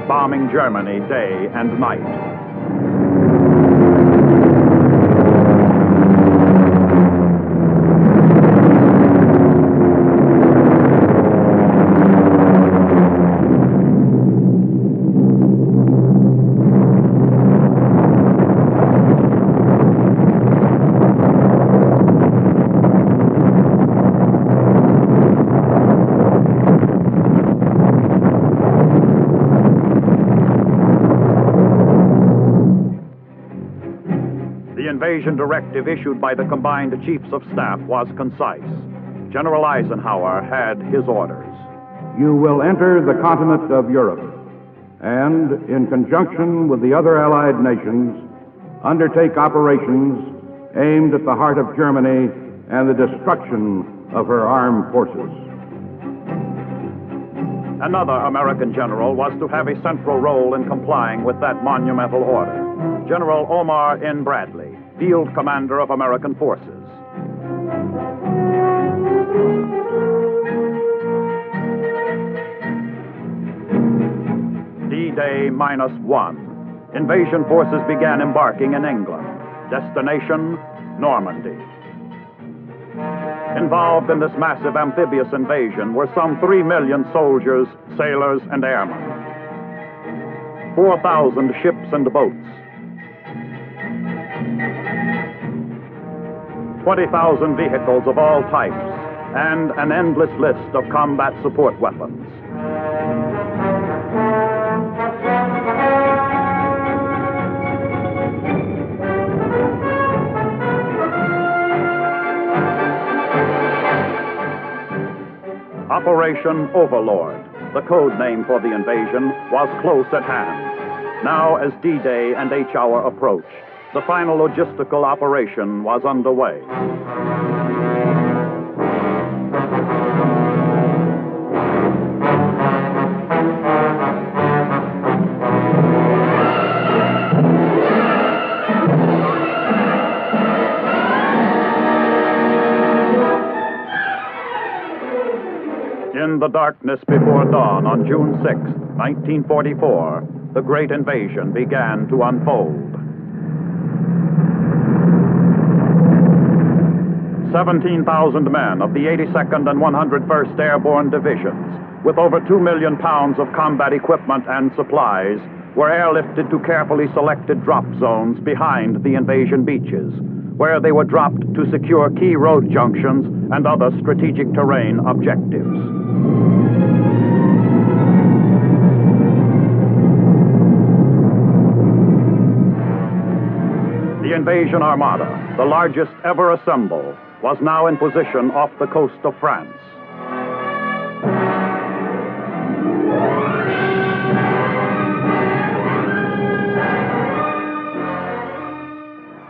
bombing Germany day and night. The invasion directive issued by the combined chiefs of staff was concise. General Eisenhower had his orders. You will enter the continent of Europe and, in conjunction with the other Allied nations, undertake operations aimed at the heart of Germany and the destruction of her armed forces. Another American general was to have a central role in complying with that monumental order. General Omar N. Bradley, Field Commander of American Forces. D-Day -1. Invasion forces began embarking in England. Destination, Normandy. Involved in this massive amphibious invasion were some 3 million soldiers, sailors, and airmen. 4,000 ships and boats. 20,000 vehicles of all types, and an endless list of combat support weapons. Operation Overlord, the code name for the invasion, was close at hand. Now, as D-Day and H-Hour approached, the final logistical operation was underway. In the darkness before dawn on June 6, 1944, the great invasion began to unfold. 17,000 men of the 82nd and 101st Airborne Divisions, with over 2 million pounds of combat equipment and supplies, were airlifted to carefully selected drop zones behind the invasion beaches, where they were dropped to secure key road junctions and other strategic terrain objectives. The invasion armada, the largest ever assembled, was now in position off the coast of France.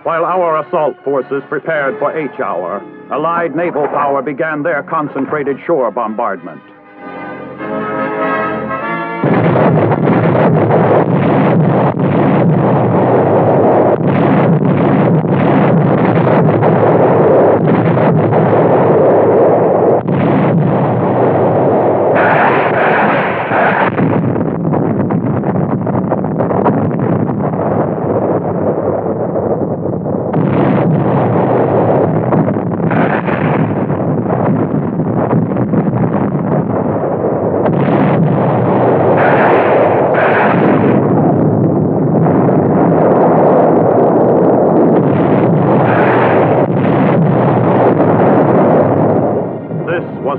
While our assault forces prepared for H-Hour, Allied naval power began their concentrated shore bombardment.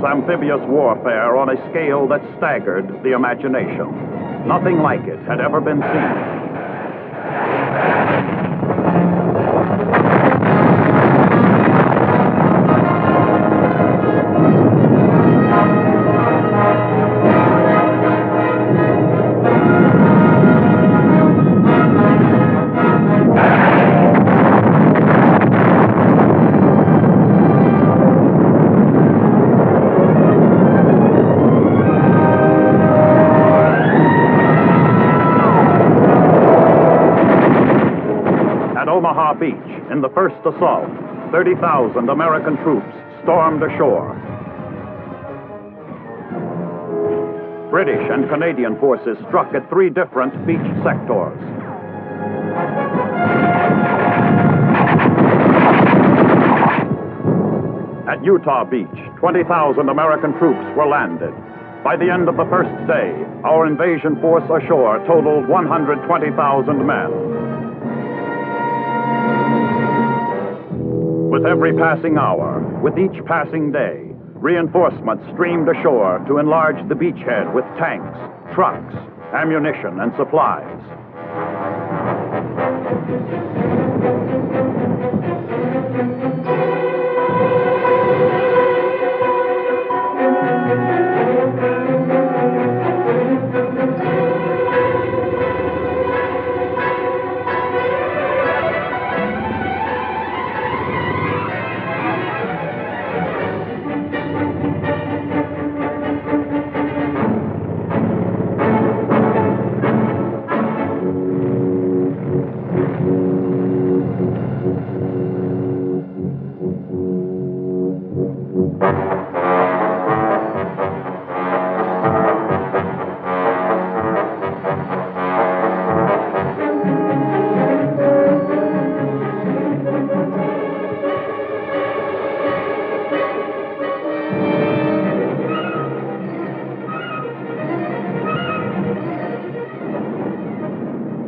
Amphibious warfare on a scale that staggered the imagination. Nothing like it had ever been seen. Omaha Beach, in the first assault, 30,000 American troops stormed ashore. British and Canadian forces struck at 3 different beach sectors. At Utah Beach, 20,000 American troops were landed. By the end of the first day, our invasion force ashore totaled 120,000 men. With every passing hour, with each passing day, reinforcements streamed ashore to enlarge the beachhead with tanks, trucks, ammunition, and supplies.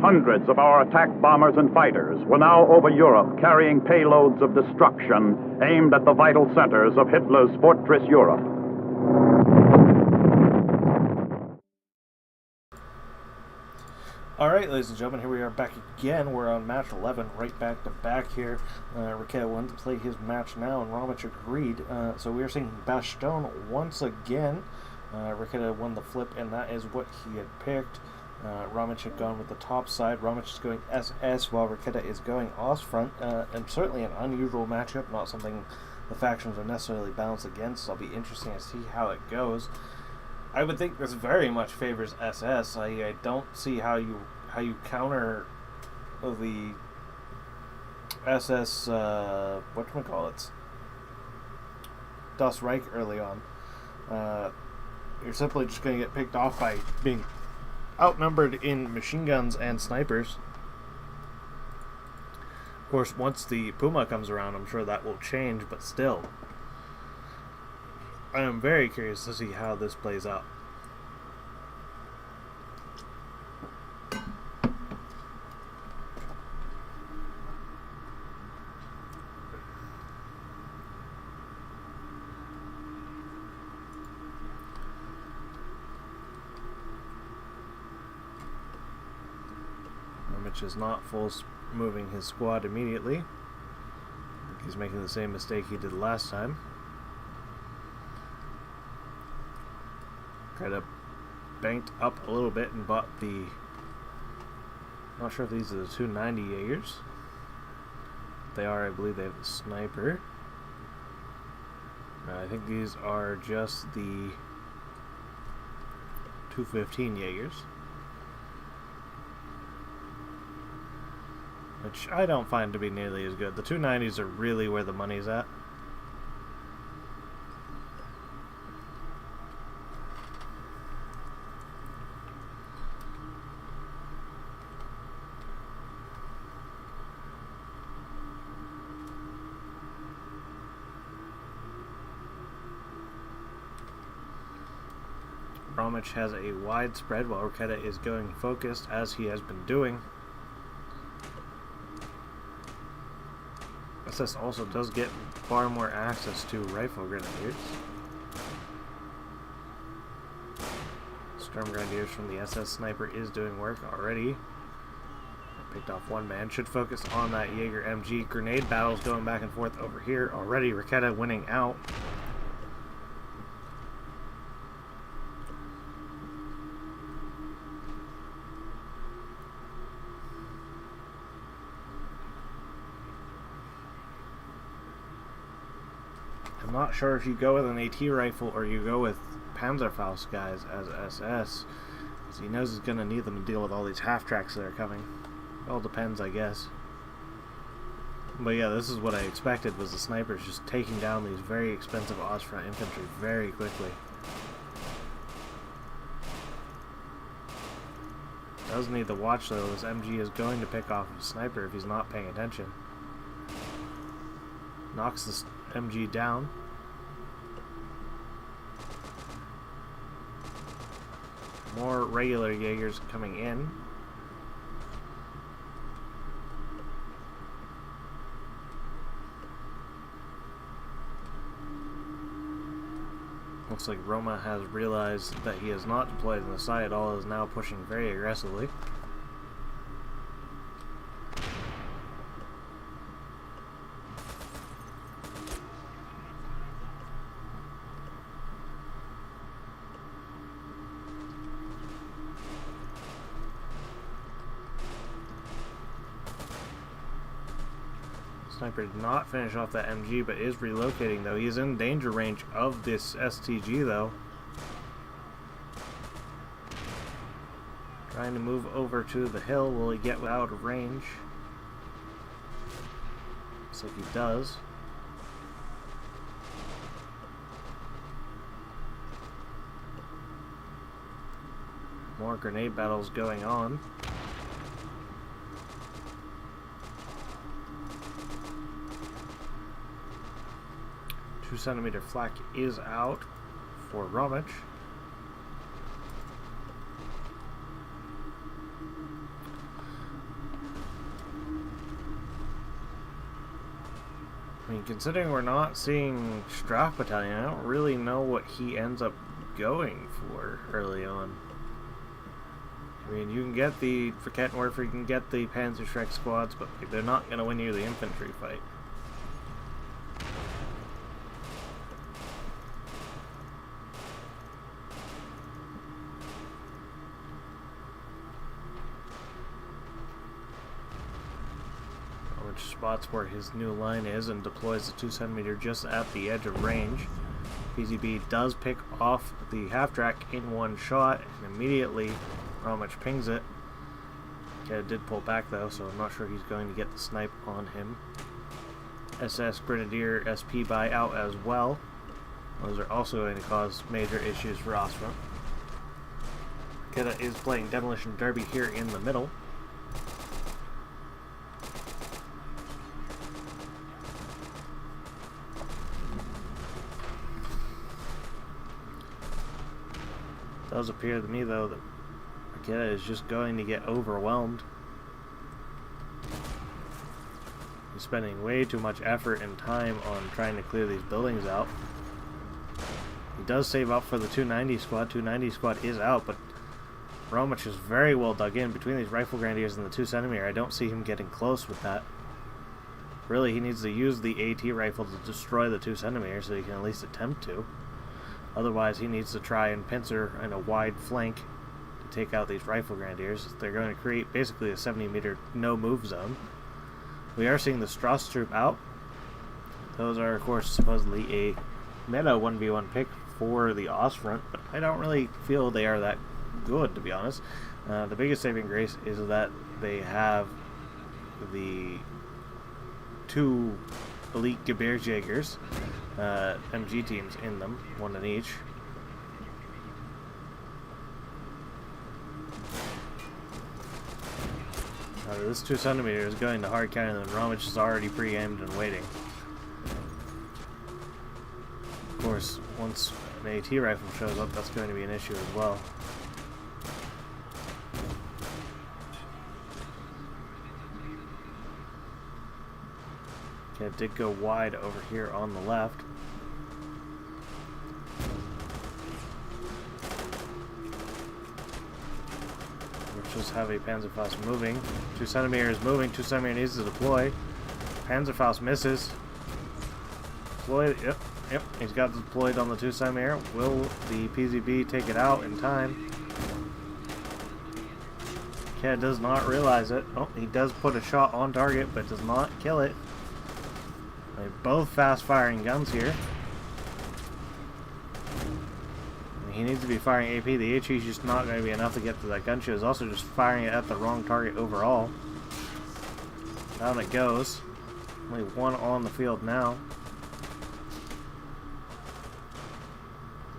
Hundreds of our attack bombers and fighters were now over Europe carrying payloads of destruction aimed at the vital centers of Hitler's fortress Europe. Alright, ladies and gentlemen, here we are back again. We're on match 11, right back to back here. Riquet wanted to play his match now, and Roma agreed. So we are seeing Bastion once again. Riquet won the flip, and that is what he had picked. Romic had gone with the top side. Romic is going SS while Riquet is going Ostfront. And certainly an unusual matchup, not something the factions are necessarily balanced against. So it'll be interesting to see how it goes. I would think this very much favors SS. I don't see how you counter the SS whatchamacallits Das Reich early on. You're simply just going to get picked off by being outnumbered in machine guns and snipers. Of course, once the Puma comes around, I'm sure that will change, but still, I am very curious to see how this plays out. Which is not full moving his squad immediately. He's making the same mistake he did last time. Kind of banked up a little bit and bought the... Not sure if these are the 290 Jaegers. They are, I believe they have the sniper. I think these are just the 215 Jaegers. Which I don't find to be nearly as good. The 290s are really where the money's at. Romic has a wide spread while Riquet is going focused as he has been doing. SS also does get far more access to rifle grenadiers. Storm grenadiers from the SS sniper is doing work already. Picked off one man. Should focus on that Jaeger MG. Grenade battles going back and forth over here already. Riquet winning out. I'm not sure if you go with an AT rifle or you go with Panzerfaust guys as SS, because he knows he's going to need them to deal with all these half-tracks that are coming. It all depends, I guess. But yeah, this is what I expected, was the snipers just taking down these very expensive Ostfront infantry very quickly. does need to watch though. This MG is going to pick off a sniper if he's not paying attention. Knocks this MG down. More regular Jaegers coming in. Looks like Roma has realized that he is not deployed on the side at all, is now pushing very aggressively. Sniper did not finish off that MG, but is relocating though. He is in danger range of this STG though. Trying to move over to the hill. Will he get out of range? Looks like he does. More grenade battles going on. 2-centimeter flak is out for Roma. I mean, considering we're not seeing Straf Battalion, I don't really know what he ends up going for early on. I mean, you can get the, for Kettenwerfer, you can get the Panzerschreck squads, but they're not going to win you the infantry fight. Spots where his new line is and deploys the 2-centimeter just at the edge of range. PZB does pick off the half-track in one shot, and immediately Romich pings it. Okay, did pull back though, so I'm not sure he's going to get the snipe on him. SS Grenadier SP buy out as well. Those are also going to cause major issues for Ostrom. Keda is playing Demolition Derby here in the middle. It does appear to me though that Akita is just going to get overwhelmed. He's spending way too much effort and time on trying to clear these buildings out. He does save up for the 290 squad. 290 squad is out, but Romich is very well dug in between these rifle grenadiers and the 2-centimeter. I don't see him getting close with that. Really, he needs to use the AT rifle to destroy the 2-centimeter so he can at least attempt to. Otherwise, he needs to try and pincer in a wide flank to take out these rifle grenadiers. They're going to create basically a 70-meter no-move zone. We are seeing the Strauss troop out. Those are, of course, supposedly a meta 1v1 pick for the Ostfront, but I don't really feel they are that good, to be honest. The biggest saving grace is that they have the two elite Gebirgsjägers, MG teams in them, one in each. This 2-centimeter is going to hard counter, and Romich is already pre-aimed and waiting. Of course, once an AT rifle shows up, that's going to be an issue as well. Okay, it did go wide over here on the left. Just have a Panzerfaust moving. 2-centimeter is moving. 2-centimeter needs to deploy. Panzerfaust misses. Deployed. Yep. He's got deployed on the 2-centimeter. Will the PZB take it out in time? Cat does not realize it. Oh, he does put a shot on target, but does not kill it. They're both fast-firing guns here. He needs to be firing AP. The HE is just not going to be enough to get to that gunship. Is also just firing it at the wrong target overall. Down it goes. Only one on the field now.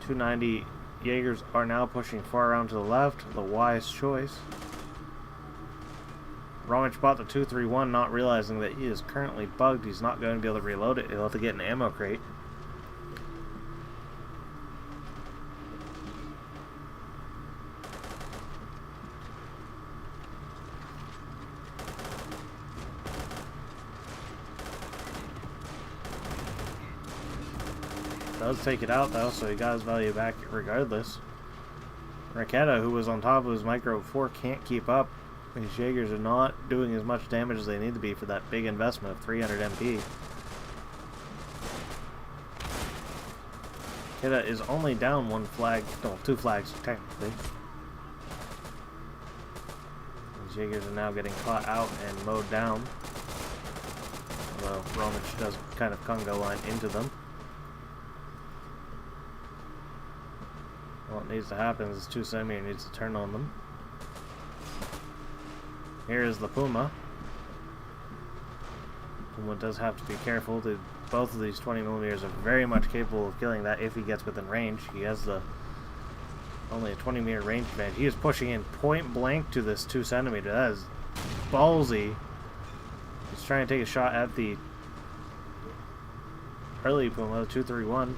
290 Jaegers are now pushing far around to the left. The wise choice. Romich bought the 231, not realizing that he is currently bugged. He's not going to be able to reload it. He'll have to get an ammo crate. Does take it out though, so he got his value back regardless. Raketa, who was on top of his micro before, can't keep up. These Jaegers are not doing as much damage as they need to be for that big investment of 300 MP. Raketa is only down one flag, no, 2 flags technically. These Jaegers are now getting caught out and mowed down. Although Romich does kind of conga line into them. What needs to happen is 2 centimeter needs to turn on them. Here is the Puma. Puma does have to be careful. Both of these 20mm are very much capable of killing that if he gets within range. He has only a 20-meter range advantage. He is pushing in point blank to this 2 centimeter. That is ballsy. He's trying to take a shot at the early Puma, the 231.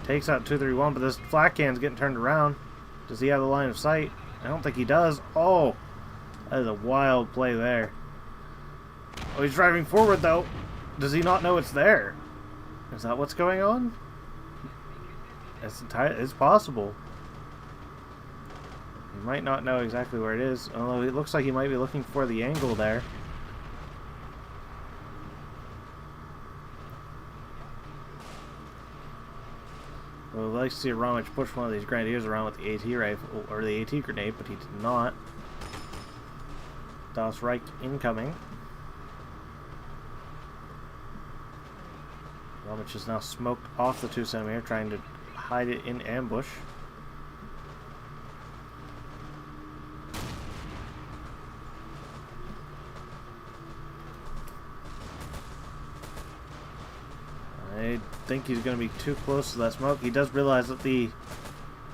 Takes out 231, but this flat can's getting turned around. Does he have the line of sight? I don't think he does. Oh, that is a wild play there. Oh, he's driving forward though. Does he not know it's there? Is that what's going on? It's possible. He might not know exactly where it is, although it looks like he might be looking for the angle there. Well, I'd like to see Romich push one of these grenadiers around with the AT rifle, or the AT grenade, but he did not. Das Reich incoming. Romich is now smoked off the 2 centimeter, trying to hide it in ambush. I think he's going to be too close to that smoke. He does realize that the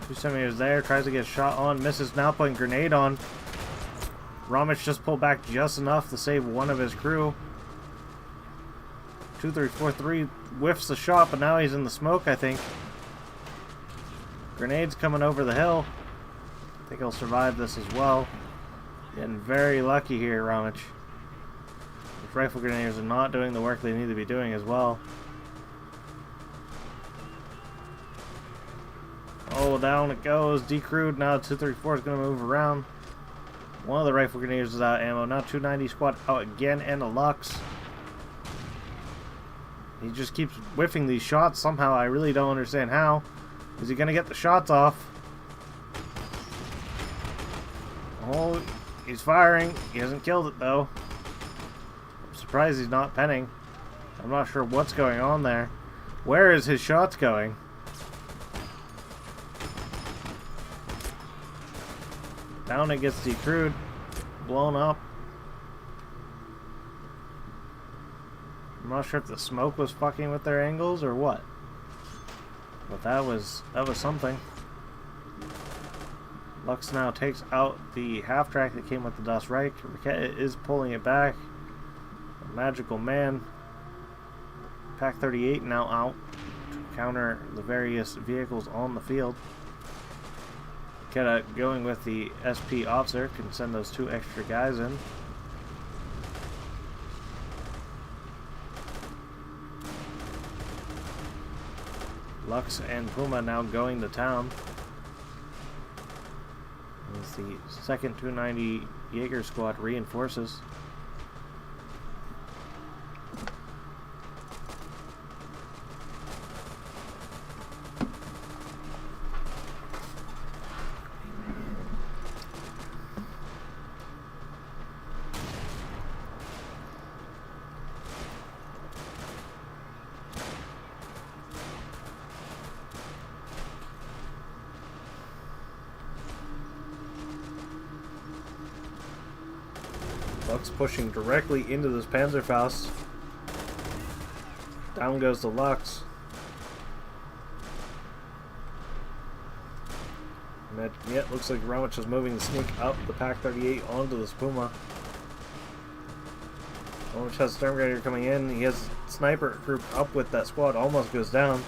2 centimeters there, tries to get a shot on, misses, now putting grenade on. Romich just pulled back just enough to save one of his crew. 2343 whiffs the shot, but now he's in the smoke, I think. Grenades coming over the hill. I think he'll survive this as well. Getting very lucky here, Romich. These rifle grenadiers are not doing the work they need to be doing as well. Oh, down it goes. Decrewed. Now 234 is going to move around. One of the rifle grenadiers is out of ammo. Now 290 squad out again, and a Lux. He just keeps whiffing these shots somehow. I really don't understand how. Is he going to get the shots off? Oh, he's firing. He hasn't killed it, though. I'm surprised he's not penning. I'm not sure what's going on there. Where is his shots going? Down it gets decrewed. Blown up. I'm not sure if the smoke was fucking with their angles or what. But that was something. Lux now takes out the half track that came with the Das Reich. Raketa is pulling it back. A magical man. Pack 38 now out to counter the various vehicles on the field. Raketa going with the SP officer can send those 2 extra guys in. Lux and Puma now going to town. As the 2nd 290 Jaeger squad reinforces. Lux pushing directly into this Panzerfaust. Down goes the Lux. Yeah, it looks like Romich is moving to sneak up the Pack 38 onto this Puma. Romich has Storm Grenadier coming in. He has Sniper grouped up with that squad. Almost goes down.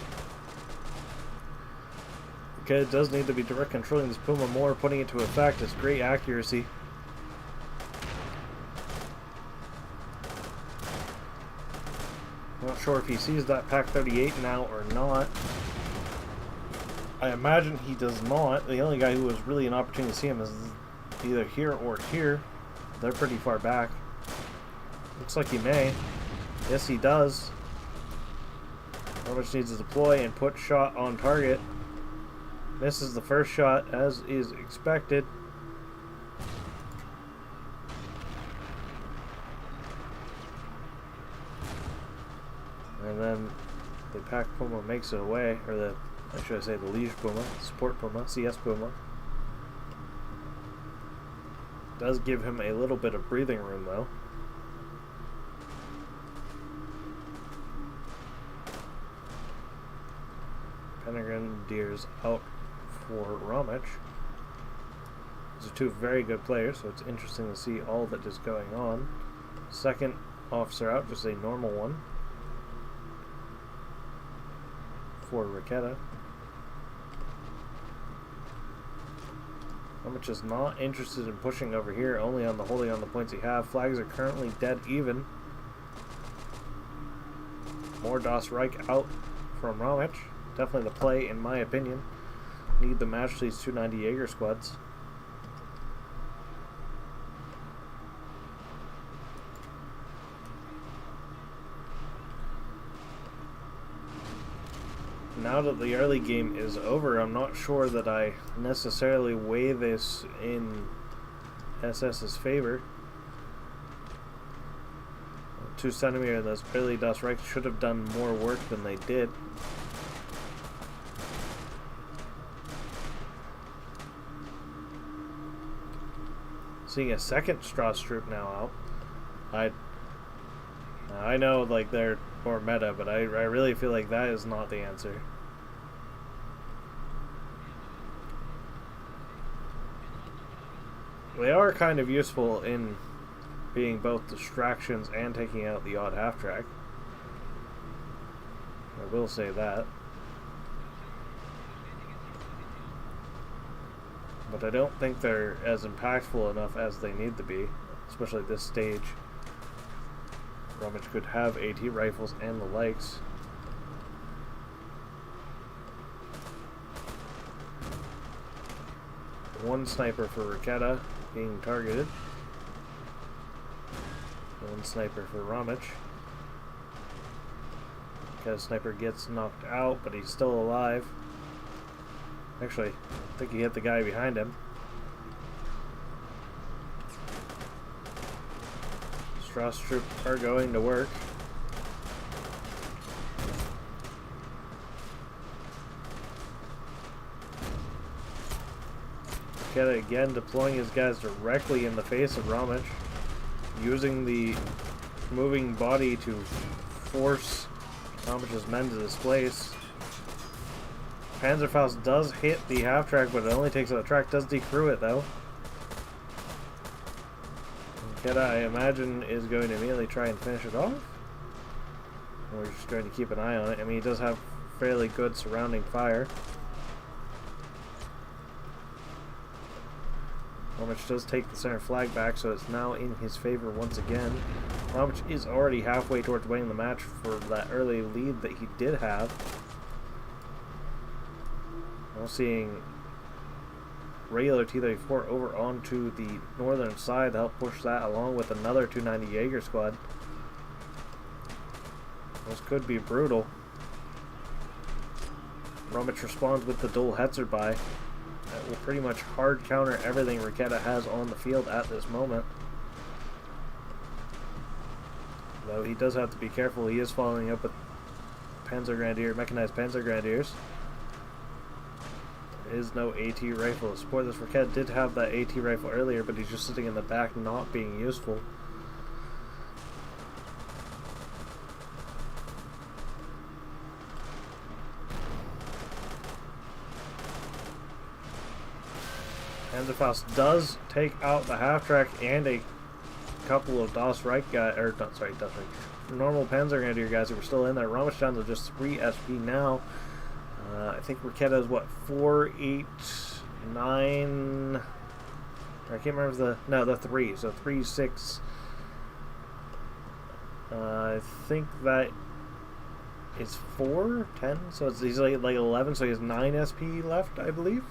Okay, it does need to be direct controlling this Puma more, putting it to effect. It's great accuracy. Not sure if he sees that Pack 38 now or not. I imagine he does not. The only guy who was really an opportunity to see him is either here or here. They're pretty far back. Looks like he may. Yes, he does. Robert needs to deploy and put shot on target. Misses the first shot as is expected. And then the Pack Puma makes it away, or the, I should say, the Liege Puma, Support Puma, CS Puma. Does give him a little bit of breathing room though. Grenadiers out for Romich. These are two very good players, so it's interesting to see all that is going on. Second officer out, just a normal one for Raketa. Romich is not interested in pushing over here, only on the holding on the points he have. Flags are currently dead even. More Das Reich out from Romich. Definitely the play, in my opinion. Need to match these 290 Jaeger squads. Now that the early game is over, I'm not sure that I necessarily weigh this in SS's favor. 2 centimeter in this early Das Reich should have done more work than they did. Seeing a second Strauss troop now out. I know, like, they're more meta, but I really feel like that is not the answer. They are kind of useful in being both distractions and taking out the odd half-track. I will say that. But I don't think they're as impactful enough as they need to be, especially at this stage. Romich could have AT rifles and the likes. One sniper for Raketa being targeted. One sniper for Romich. Raketa's sniper gets knocked out, but he's still alive. Actually, I think he hit the guy behind him. Strauss troops are going to work. Raketa again deploying his guys directly in the face of Romich, using the moving body to force Romich's men to displace. Panzerfaust does hit the half-track, but it only takes out a track. Does decrew it, though. Raketa, I imagine, is going to immediately try and finish it off. We're just going to keep an eye on it. I mean, he does have fairly good surrounding fire. Romich does take the center flag back, so it's now in his favor once again. Romich is already halfway towards winning the match for that early lead that he did have. Now seeing regular T-34 over onto the northern side to help push that along with another 290 Jaeger squad. This could be brutal. Romich responds with the dual Hetzer buy. That will pretty much hard counter everything Raketa has on the field at this moment. Though he does have to be careful, he is following up with Panzer Grenadier, mechanized Panzer Grenadiers. There is no AT rifle to support this. Raketa did have that AT rifle earlier, but he's just sitting in the back not being useful. Panzerfaust does take out the half-track and a couple of Das Reich guys, or not, sorry, Das Reich, normal Panzer Grenadier guys that were still in there. Roma down to just 3 SP now. I think Raketa is what, 4, 8, 9. I can't remember the 3. So 3, 6. I think that is 4, 10. So it's he's like 11. So he has 9 SP left, I believe.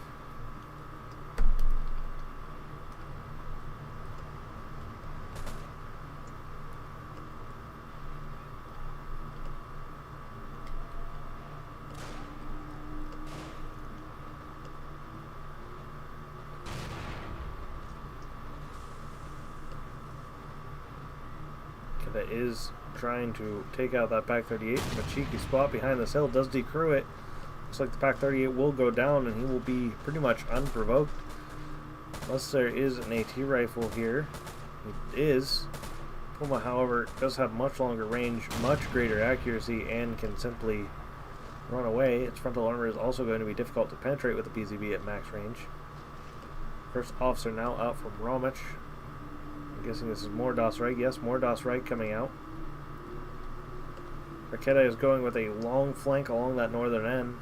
That is trying to take out that Pack 38 from a cheeky spot behind this hill. Does decrew it. Looks like the Pack 38 will go down and he will be pretty much unprovoked. Unless there is an AT rifle here. It is. Puma, however, does have much longer range, much greater accuracy, and can simply run away. Its frontal armor is also going to be difficult to penetrate with the PZB at max range. First officer now out from Romich. I'm guessing this is more Das Reich. Yes, more Das Reich coming out. Raketa is going with a long flank along that northern end.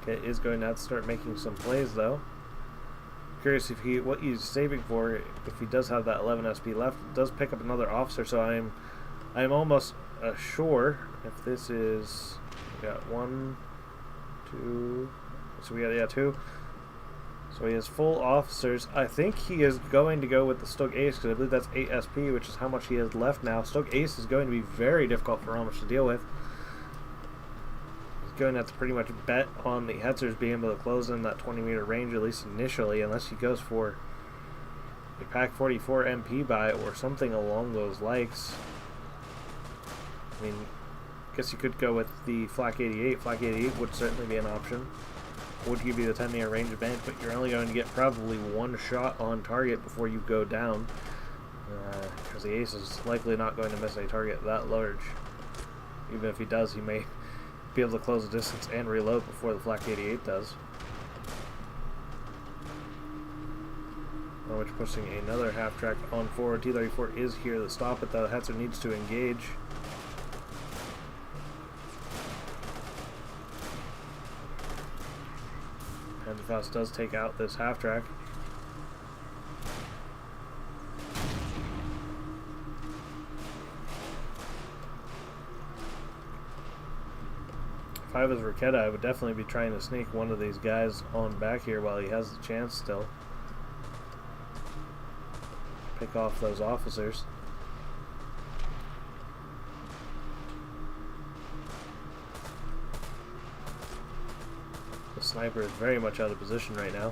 Okay, is going to have to start making some plays though. Curious if what he's saving for, if he does have that 11 SP left. Does pick up another officer, so I'm almost sure if this is, we got 1, 2, so we got 2. So he has full officers. I think he is going to go with the Stug Ace, because I believe that's 8 SP, which is how much he has left now. Stug Ace is going to be very difficult for Romich to deal with. He's going to have to pretty much bet on the Hetzers being able to close in that 20-meter range, at least initially, unless he goes for a Pack 44 MP buy or something along those likes. I mean, I guess you could go with the Flak 88. Flak 88 would certainly be an option. Would give you the 10-meter range advantage, but you're only going to get probably 1 shot on target before you go down, because the Ace is likely not going to miss a target that large. Even if he does, he may be able to close the distance and reload before the Flak 88 does. Which pushing another half-track on forward. T-34 is here to stop it, though. Hetzer needs to engage. Panzerfaust does take out this half-track. If I was Raketa, I would definitely be trying to sneak one of these guys on back here while he has the chance still. Pick off those officers. The sniper is very much out of position right now.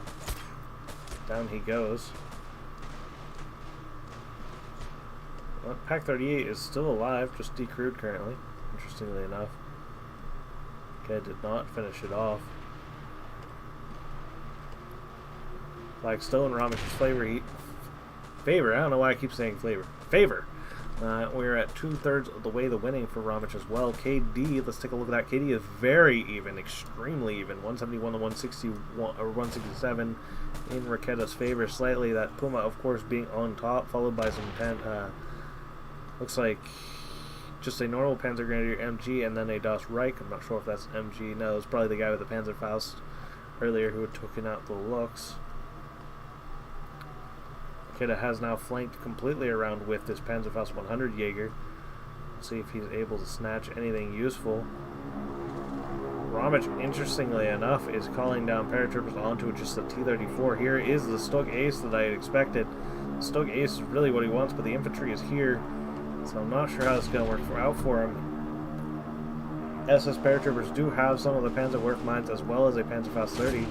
Down he goes. Well, Pack 38 is still alive, just decrewed currently, interestingly enough. Okay, did not finish it off. Flag still in Romich's favor. I don't know why I keep saying favor. We're at 2/3 of the way the winning for Romich as well. KD, let's take a look at that. KD is very even, extremely even. 171 to 161 or 167 in Raketa's favor slightly. That Puma, of course, being on top, followed by some looks like just a normal Panzer Grenadier MG and then a Das Reich. I'm not sure if that's MG. No, it's probably the guy with the Panzerfaust earlier who had taken out the looks. Raketa has now flanked completely around with this Panzerfaust 100 Jaeger. Let's see if he's able to snatch anything useful. Romich, interestingly enough, is calling down paratroopers onto just the T-34. Here is the Stug Ace that I had expected. Stug Ace is really what he wants, but the infantry is here, so I'm not sure how this is going to work out for him. SS paratroopers do have some of the Panzer Werft mines as well as a Panzerfaust 30.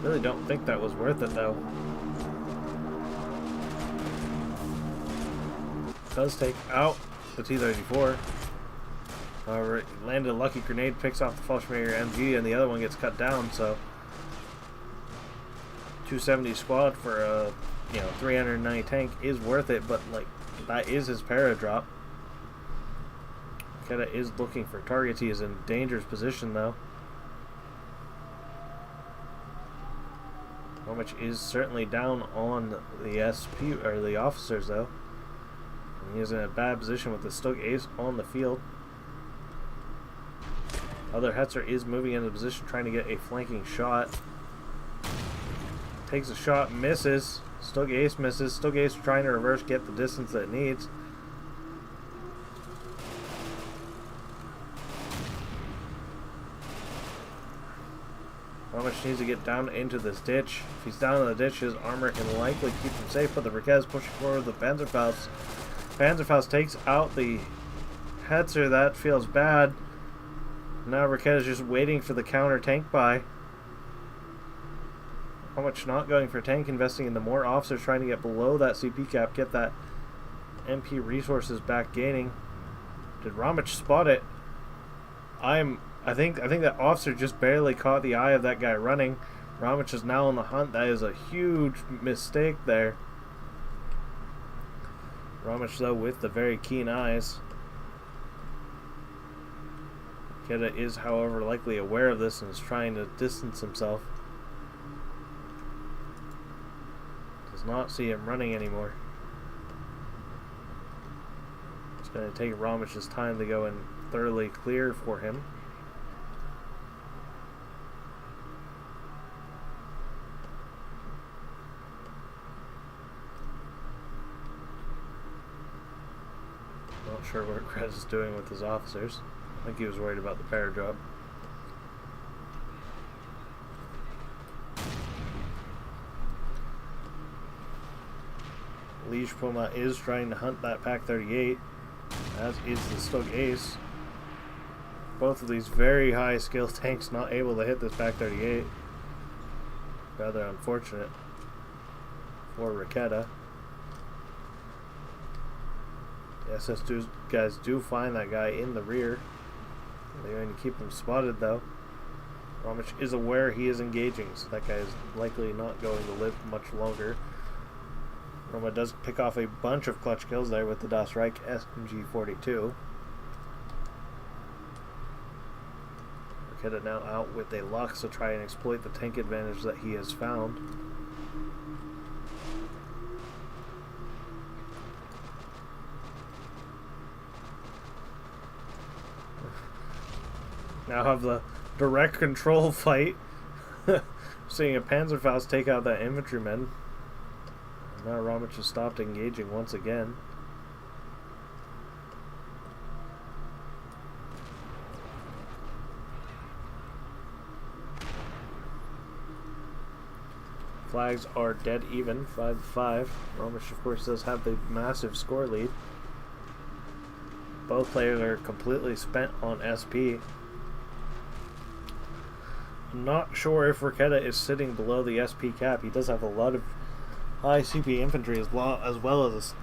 Really don't think that was worth it, though. Does take out the T-34. However, it landed a lucky grenade, picks off the Fallschirmjäger MG, and the other one gets cut down, so 270 squad for a 390 tank is worth it, but like that is his para drop. Raketa is looking for targets. He is in dangerous position though. Romich is certainly down on the SP or the officers though. And he is in a bad position with the Stug Ace on the field. Other Hetzer is moving into position trying to get a flanking shot. Takes a shot, misses. Stug Ace misses. Stug Ace trying to reverse, get the distance that it needs. Romich needs to get down into this ditch. If he's down in the ditch, his armor can likely keep him safe, but the Rikez pushing forward with the Panzerfaust. Panzerfaust takes out the Hetzer. That feels bad. Now Rikez is just waiting for the counter tank buy. Romich not going for tank, investing in the more officers, trying to get below that CP cap, get that MP resources back gaining. Did Romich spot it? I think that officer just barely caught the eye of that guy running. Romich is now on the hunt. That is a huge mistake there. Romich though with the very keen eyes. Keda is, however, likely aware of this and is trying to distance himself. Does not see him running anymore. It's going to take Romich's time to go and thoroughly clear for him. Not sure what Krez is doing with his officers. I think he was worried about the para job. Liege Puma is trying to hunt that Pack 38, as is the Stug Ace. Both of these very high skill tanks not able to hit this Pack 38. Rather unfortunate for Raketa. The SS2 guys do find that guy in the rear. They're going to keep him spotted though. Romich is aware he is engaging, so that guy is likely not going to live much longer. Roma does pick off a bunch of clutch kills there with the Das Reich SMG-42. Raketa now out with a Lux to try and exploit the tank advantage that he has found. Now have the direct control fight. Seeing a Panzerfaust take out that infantryman. And now Romich has stopped engaging once again. Flags are dead even, 5-5. Romich, of course, does have the massive score lead. Both players are completely spent on SP. I'm not sure if Raketa is sitting below the SP cap. He does have a lot of high CP infantry as well as the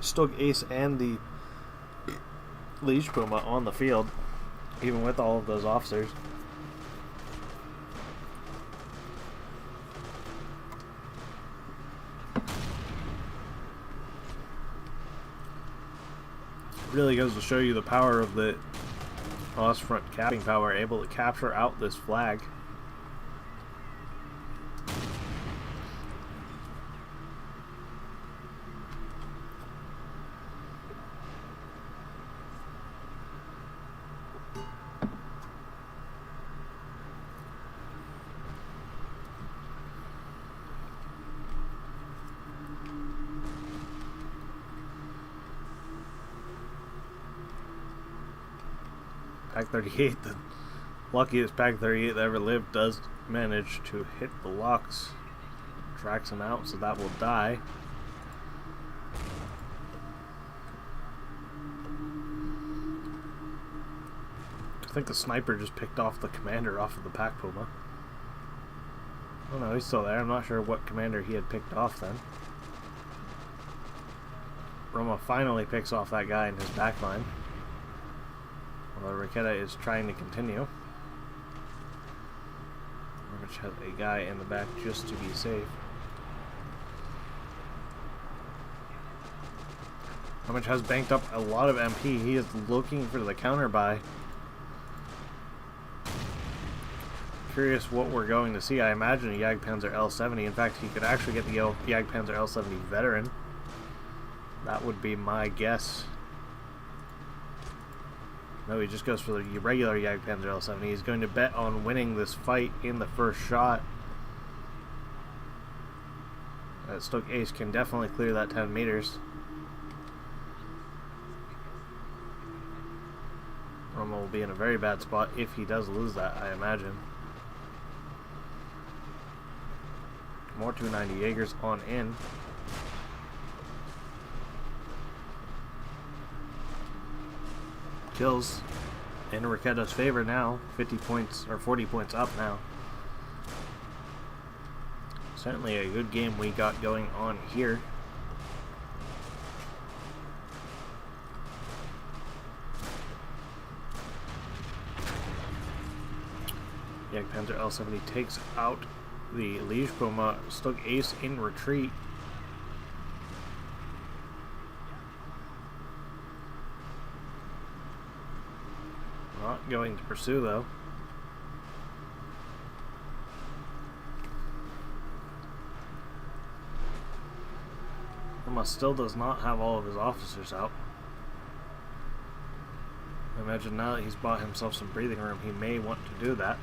Stug Ace and the Liege Puma on the field, even with all of those officers. Really goes to show you the power of the Ostfront capping power, able to capture out this flag. Pack 38, the luckiest Pack 38 that ever lived, does manage to hit the Lux. Tracks him out, so that will die. I think the sniper just picked off the commander off of the Pack Puma. Oh no, he's still there. I'm not sure what commander he had picked off then. Roma finally picks off that guy in his backline. Although Raketa is trying to continue. Which has a guy in the back just to be safe. Romich has banked up a lot of MP. He is looking for the counter buy. curious what we're going to see. I imagine a Jagdpanzer L70. In fact, he could actually get the Jagdpanzer L70 veteran. That would be my guess. No, he just goes for the regular Jagdpanzer L70. He's going to bet on winning this fight in the first shot. Stoke Ace can definitely clear that 10 meters. Roma will be in a very bad spot if he does lose that, I imagine. More 290 Jaegers on in. Kills in Raketta's favor now. 50 points, or 40 points up now. Certainly a good game we got going on here. Jagdpanzer L70 takes out the Liege Puma. Stoke Ace in retreat. Not going to pursue though. Roma still does not have all of his officers out. I imagine now that he's bought himself some breathing room, he may want to do that.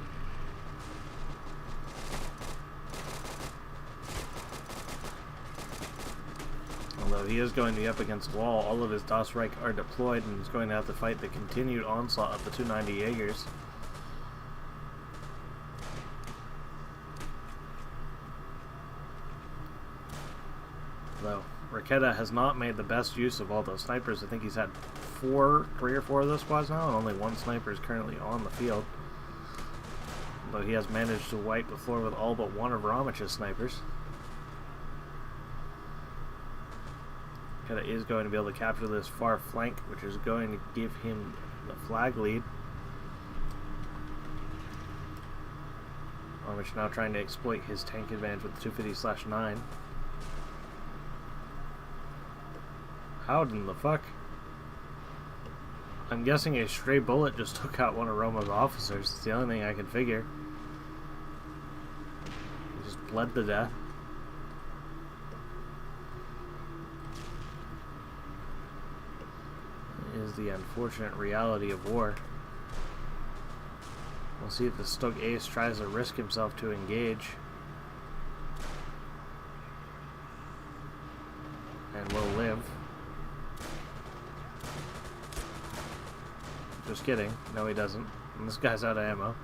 Although he is going to be up against the wall, all of his Das Reich are deployed and is going to have to fight the continued onslaught of the 290 Jaegers. Though Raketa has not made the best use of all those snipers. I think he's had 3 or 4 of those squads now, and only 1 sniper is currently on the field. Though he has managed to wipe the floor with all but 1 of Romich's snipers. Raketa is going to be able to capture this far flank, which is going to give him the flag lead. Romich now trying to exploit his tank advantage with the 250/9. How in the fuck? I'm guessing a stray bullet just took out one of Roma's officers. It's the only thing I can figure. He just bled to death. It is the unfortunate reality of war. We'll see if the Stoke Ace tries to risk himself to engage. And will live. Just kidding. No, he doesn't. And this guy's out of ammo.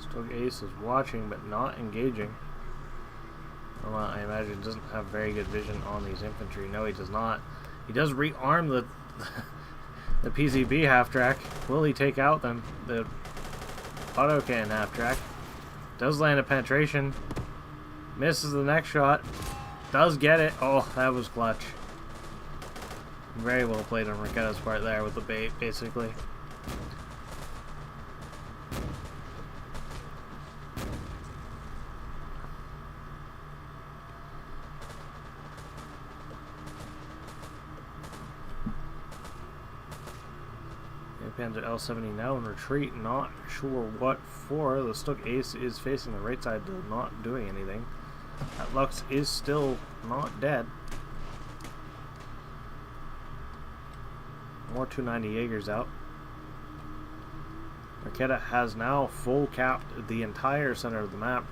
Stoke Ace is watching but not engaging. Well, I imagine doesn't have very good vision on these infantry. No, he does not. He does rearm the the PZB half-track. Will he take out the autocannon half-track? Does land a penetration. Misses the next shot. Does get it. Oh, that was clutch. Very well played on Raketta's part there with the bait, basically. Panzer L70 now in retreat, not sure what for. The Stoke Ace is facing the right side, not doing anything. That Lux is still not dead. More 290 Jaegers out. Raketa has now full capped the entire center of the map.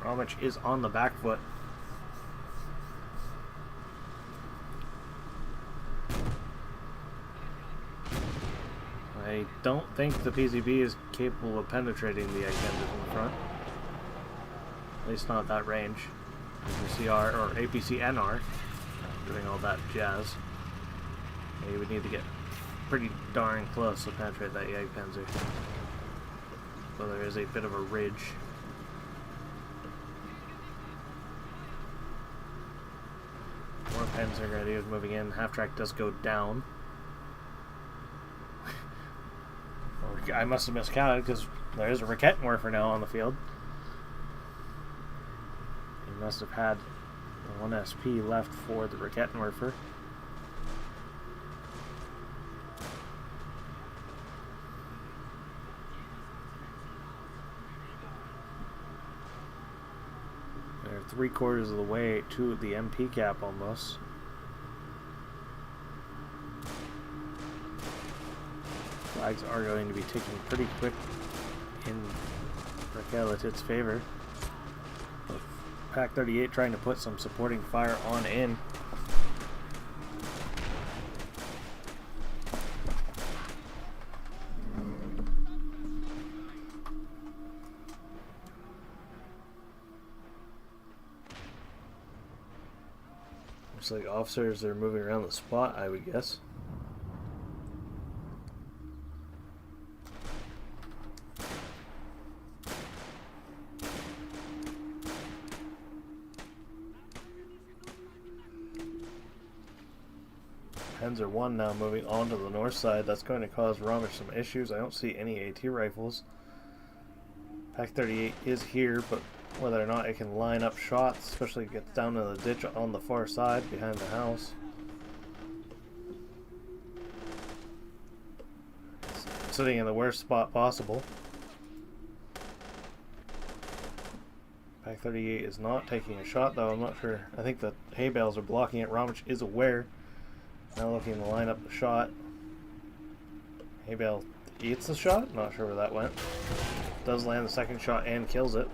Romich is on the back foot. I don't think the PZB is capable of penetrating the Jagdpanzer from the front. At least not at that range. APCR or APC-NR doing all that jazz. Yeah, you would need to get pretty darn close to penetrate that Jagdpanzer. So there is a bit of a ridge. More Panzer Grenadiers moving in. Half-track does go down. I must have miscounted because there is a Rakettenwerfer now on the field. He must have had 1 SP left for the Rakettenwerfer. They're 3/4 of the way to the MP cap almost. Flags are going to be ticking pretty quick in Rakelatit's favor. Pack 38 trying to put some supporting fire on in. Looks like officers are moving around the spot, I would guess. Panzer 1 now moving on to the north side. That's going to cause Roma some issues. I don't see any AT rifles. Pack 38 is here, but whether or not it can line up shots, especially if it gets down to the ditch on the far side behind the house. It's sitting in the worst spot possible. Pack 38 is not taking a shot though. I'm not sure. I think the hay bales are blocking it. Romich is aware. Now looking to line up the shot. Hay bale eats the shot. Not sure where that went. Does land the second shot and kills it.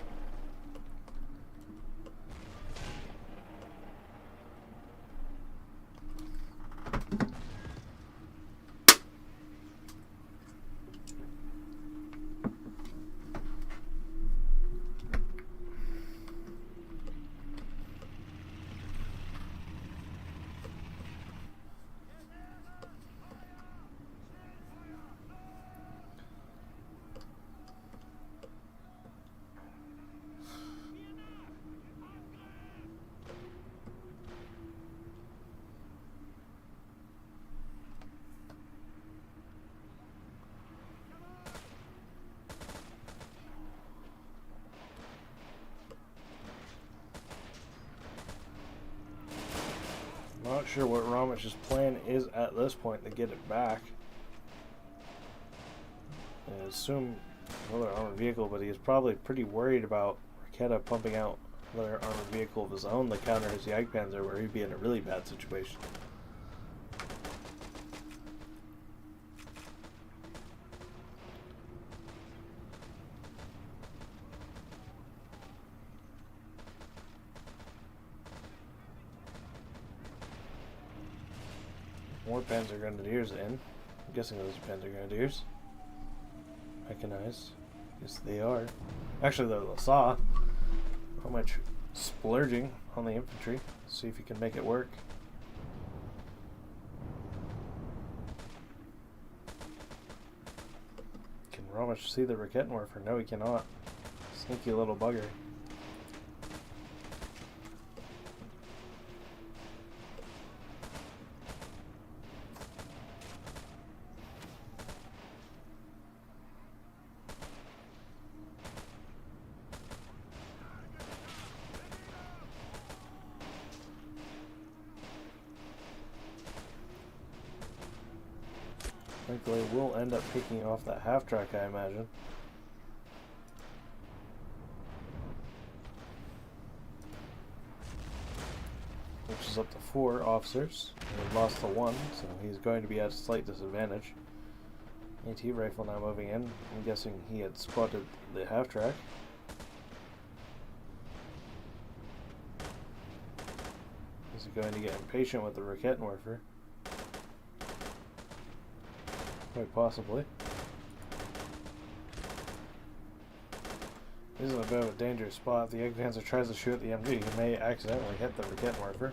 Not sure what Romich's plan is at this point to get it back. I assume another armored vehicle, but he's probably pretty worried about Raketa pumping out another armored vehicle of his own to counter his Jagdpanzer, where he'd be in a really bad situation. More Panzer Grenadiers in. I'm guessing those are Panzer Grenadiers. Mechanized. Yes, they are. Actually, they're LaSalle. How much splurging on the infantry. See if he can make it work. Can Romich see the Rakettenwerfer? No, he cannot. Sneaky little bugger. I think they will end up picking off that half track, I imagine. Which is up to 4 officers. He lost to 1, so he's going to be at a slight disadvantage. AT rifle now moving in. I'm guessing he had spotted the half track. Is he going to get impatient with the Rakettenwerfer? Quite possibly. This is a bit of a dangerous spot. If the Jagdpanzer tries to shoot the MG, he may accidentally hit the Rakettenwerfer.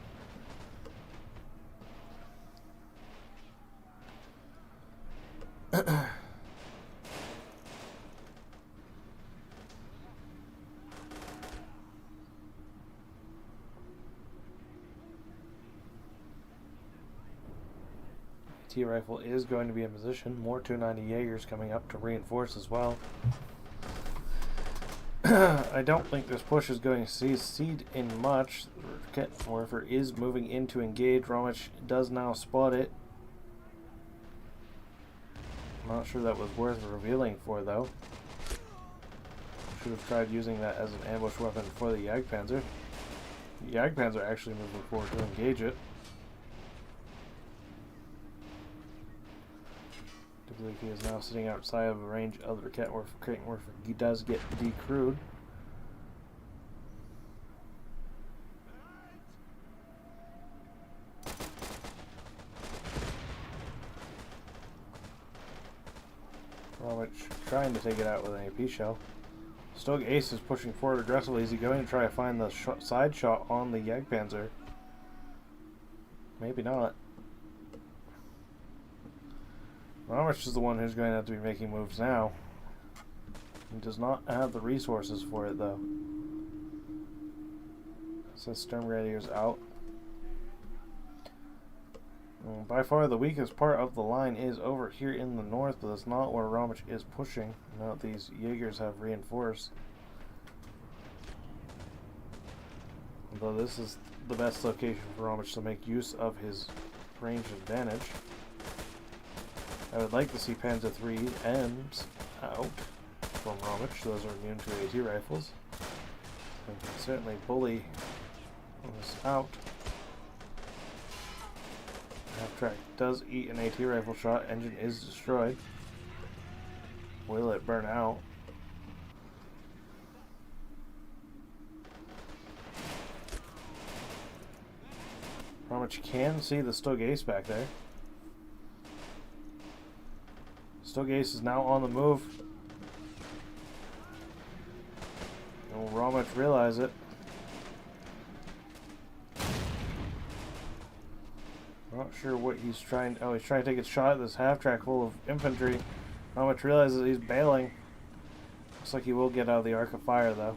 Rifle is going to be in position. More 290 Jaegers coming up to reinforce as well. I don't think this push is going to succeed in much. Morpher is moving in to engage. Romich does now spot it. Not sure that was worth revealing for, though. Should have tried using that as an ambush weapon for the Jagdpanzer. The Jagdpanzer actually moving forward to engage it. I believe he is now sitting outside of the range of the Krakenwerfer. He does get decrewed. Robert trying to take it out with an AP shell. Stoke Ace is pushing forward aggressively. Is he going to try to find the side shot on the Jagdpanzer? Maybe not. Romich is the one who's going to have to be making moves now. He does not have the resources for it, though. Says Sturmgrenadier's out. By far the weakest part of the line is over here in the north, but that's not where Romich is pushing. Now that these Jaegers have reinforced. Although this is the best location for Romich to make use of his range advantage. I would like to see Panzer III M's out from Romich. Those are immune to AT rifles. And can certainly bully this out. Half-track does eat an AT rifle shot. Engine is destroyed. Will it burn out? Romich can see the Stoke Ace back there. Stoke Ace is now on the move. Will Romich realize it? Not sure what he's trying. Oh, he's trying to take a shot at this half-track full of infantry. Romich realizes he's bailing. Looks like he will get out of the arc of fire, though.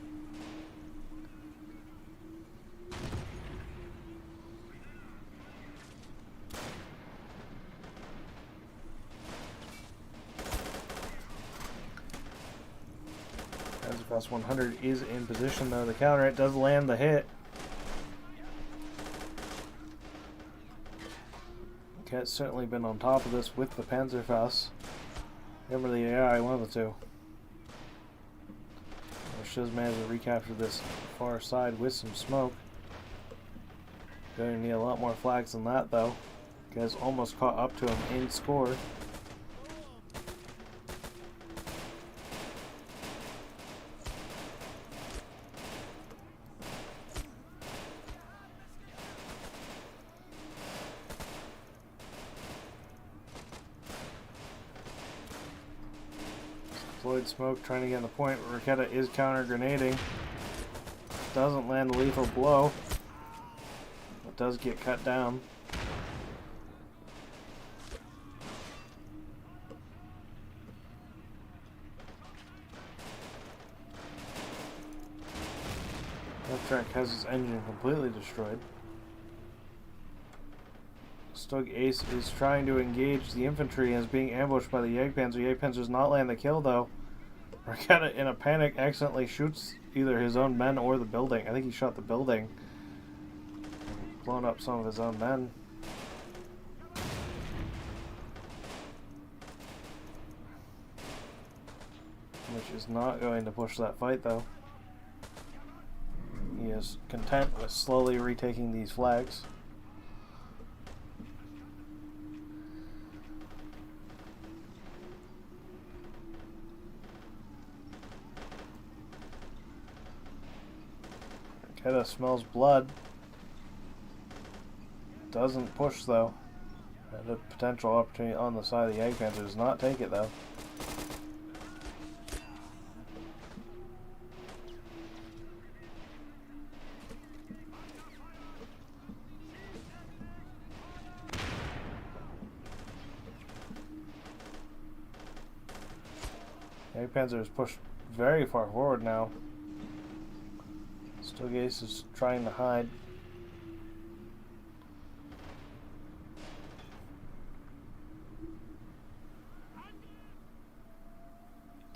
Panzerfaust 100 is in position, though. The counter, it does land the hit. Cat's certainly been on top of this with the Panzerfaust. Remember the AI, one of the two. She's managed to recapture this far side with some smoke. Going to need a lot more flags than that, though. Guy's almost caught up to him in score. Deployed smoke trying to get in the point, but Raketa is counter-grenading. Doesn't land a lethal blow. It does get cut down. Left track has his engine completely destroyed. Stoke Ace is trying to engage the infantry and is being ambushed by the Jagdpanzer. Jagdpanzer does not land the kill, though. Raketa, in a panic, accidentally shoots either his own men or the building. I think he shot the building. Blown up some of his own men. Which is not going to push that fight, though. He is content with slowly retaking these flags. Raketa smells blood. Doesn't push, though. And a potential opportunity on the side of the Jagdpanzer does not take it, though. Jagdpanzer is pushed very far forward now. Stoke Ace is trying to hide.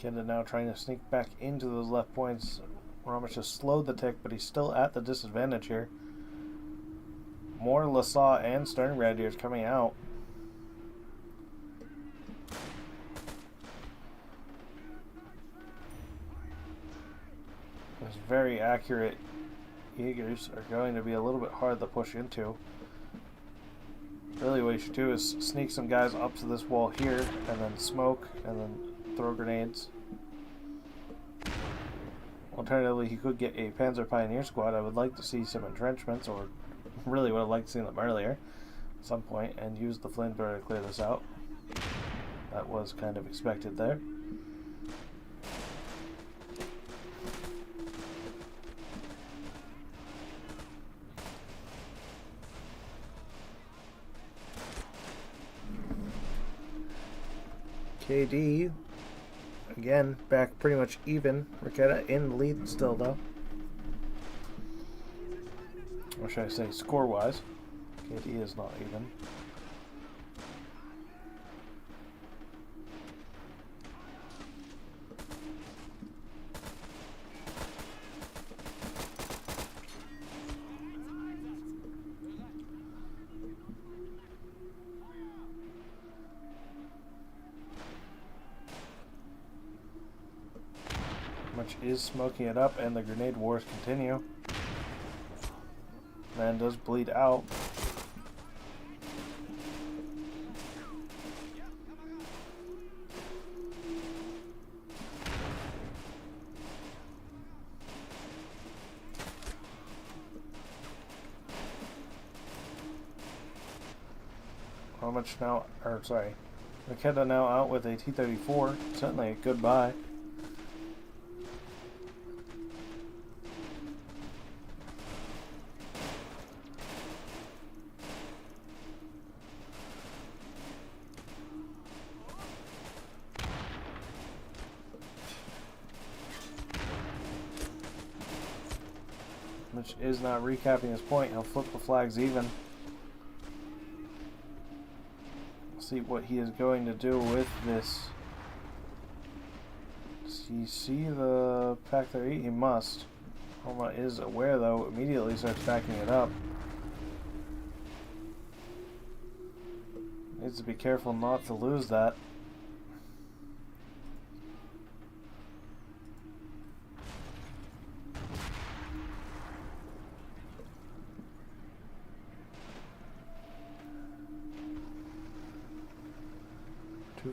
Kenda now trying to sneak back into those left points. Roma just slowed the tick, but he's still at the disadvantage here. More Lasaw and Stern Grenadiers coming out. Those very accurate Jaegers are going to be a little bit hard to push into. Really what you should do is sneak some guys up to this wall here, and then smoke, and then throw grenades. Alternatively, he could get a Panzer Pioneer squad. I would like to see some entrenchments, or really would have liked to see them earlier at some point, and use the flamethrower to clear this out. That was kind of expected there. KD, again, back pretty much even. Raketa in the lead still, though. Or should I say, score-wise. KD is not even. Much is smoking it up, and the grenade wars continue. Man does bleed out. How much now? Or sorry, Makeda now out with a T-34. Certainly a good buy. Which is not recapping his point. He'll flip the flags even. See what he is going to do with this. Does he see the Pack 38? He must. Roma is aware, though, immediately starts backing it up. Needs to be careful not to lose that.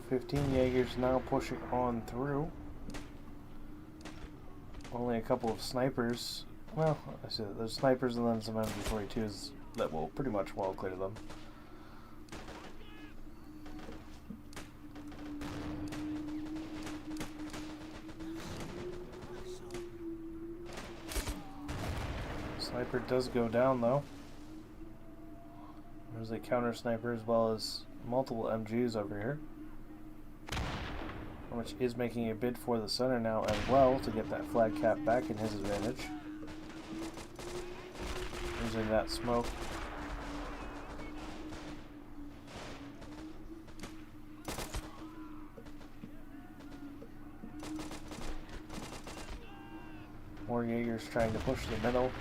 .215 Jaegers now pushing on through. Only a couple of snipers. Well, I see that there's snipers and then some MG42s that will pretty much wall clear them. Sniper does go down though. There's a counter sniper as well as multiple MGs over here. Which is making a bid for the center now as well to get that flag cap back in his advantage. Using that smoke. More Jaegers trying to push the middle.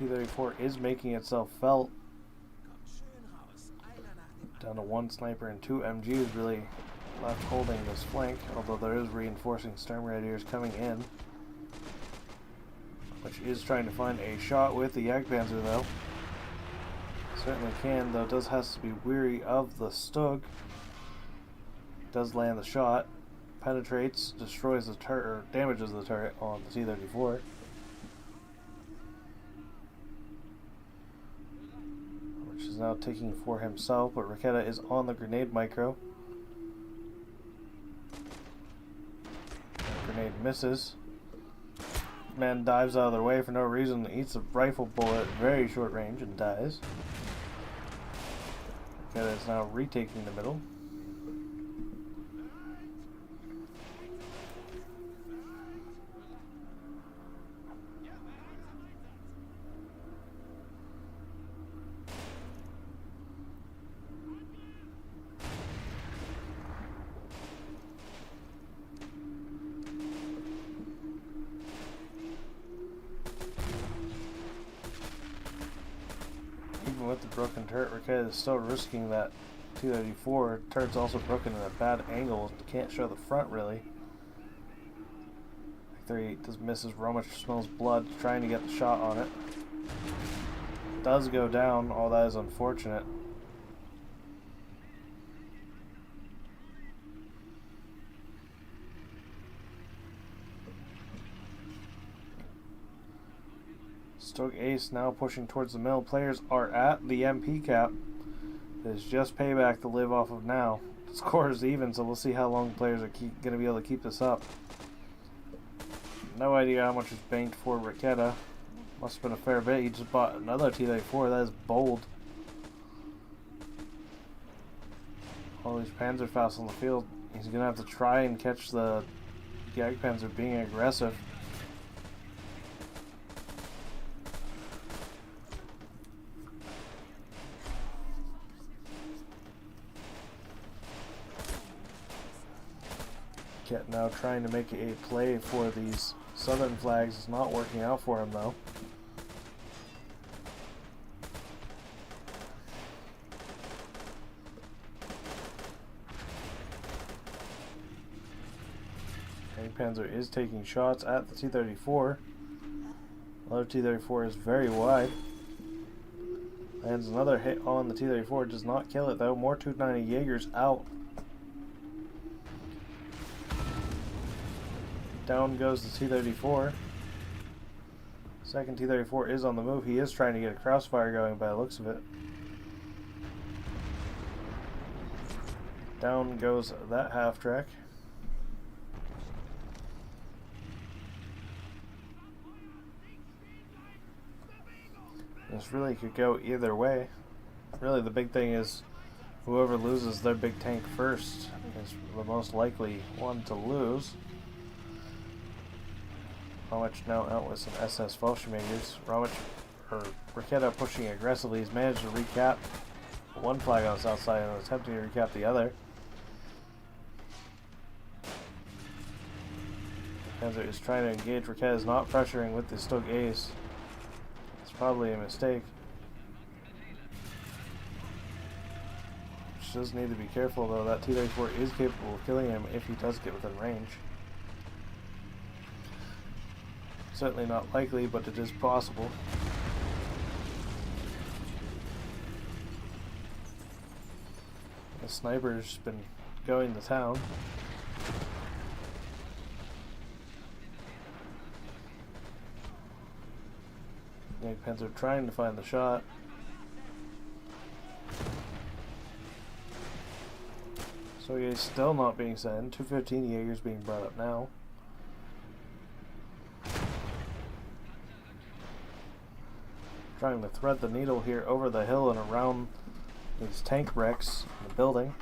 T-34 is making itself felt. Down to one sniper and two MGs really left holding this flank, although there is reinforcing Sturm Grenadiers coming in. Which is trying to find a shot with the Jagdpanzer though. Certainly can, though does has to be weary of the Stug. Does land the shot. Penetrates, destroys the turret, or damages the turret on the T-34. Now taking for himself, but Raketa is on the grenade micro. Grenade misses. Man dives out of their way for no reason, eats a rifle bullet at very short range and dies. Raketa is now retaking the middle. with the broken turret. Riquet is still risking that T-34. Turret's also broken in a bad angle. Can't show the front really. 38 just misses. Roma smells blood, trying to get the shot on it. Does go down. Oh, that is unfortunate. Stoke Ace now pushing towards the middle. Players are at the MP cap. It's just payback to live off of now. The score is even, so we'll see how long players are going to be able to keep this up. No idea how much was banked for Riquetta. Must have been a fair bit. He just bought another T-34. That is bold. All these Panzerfaust on the field. He's going to have to try and catch the Jagdpanzer being aggressive. Now trying to make a play for these southern flags. It's not working out for him though. Panzer is taking shots at the T-34. Another T-34 is very wide. Lands another hit on the T-34. Does not kill it though. More 290 Jaegers out. Down goes the T-34. Second T-34 is on the move. He is trying to get a crossfire going by the looks of it. Down goes that half-track. This really could go either way. Really the big thing is whoever loses their big tank first is the most likely one to lose. Romich now out with some SS Fallschirmjägers. Riquetta pushing aggressively. He's managed to recap one flag on the south side and attempting to recap the other. Panzer is trying to engage. Riquetta is not pressuring with the Stoke Ace. It's probably a mistake. She does need to be careful though. That T-34 is capable of killing him if he does get within range. Certainly not likely, but it is possible. The sniper's been going to town. Jagdpanzer trying to find the shot. So he's still not being sent. 215 Jaegers being brought up now. Trying to thread the needle here over the hill and around these tank wrecks in the building.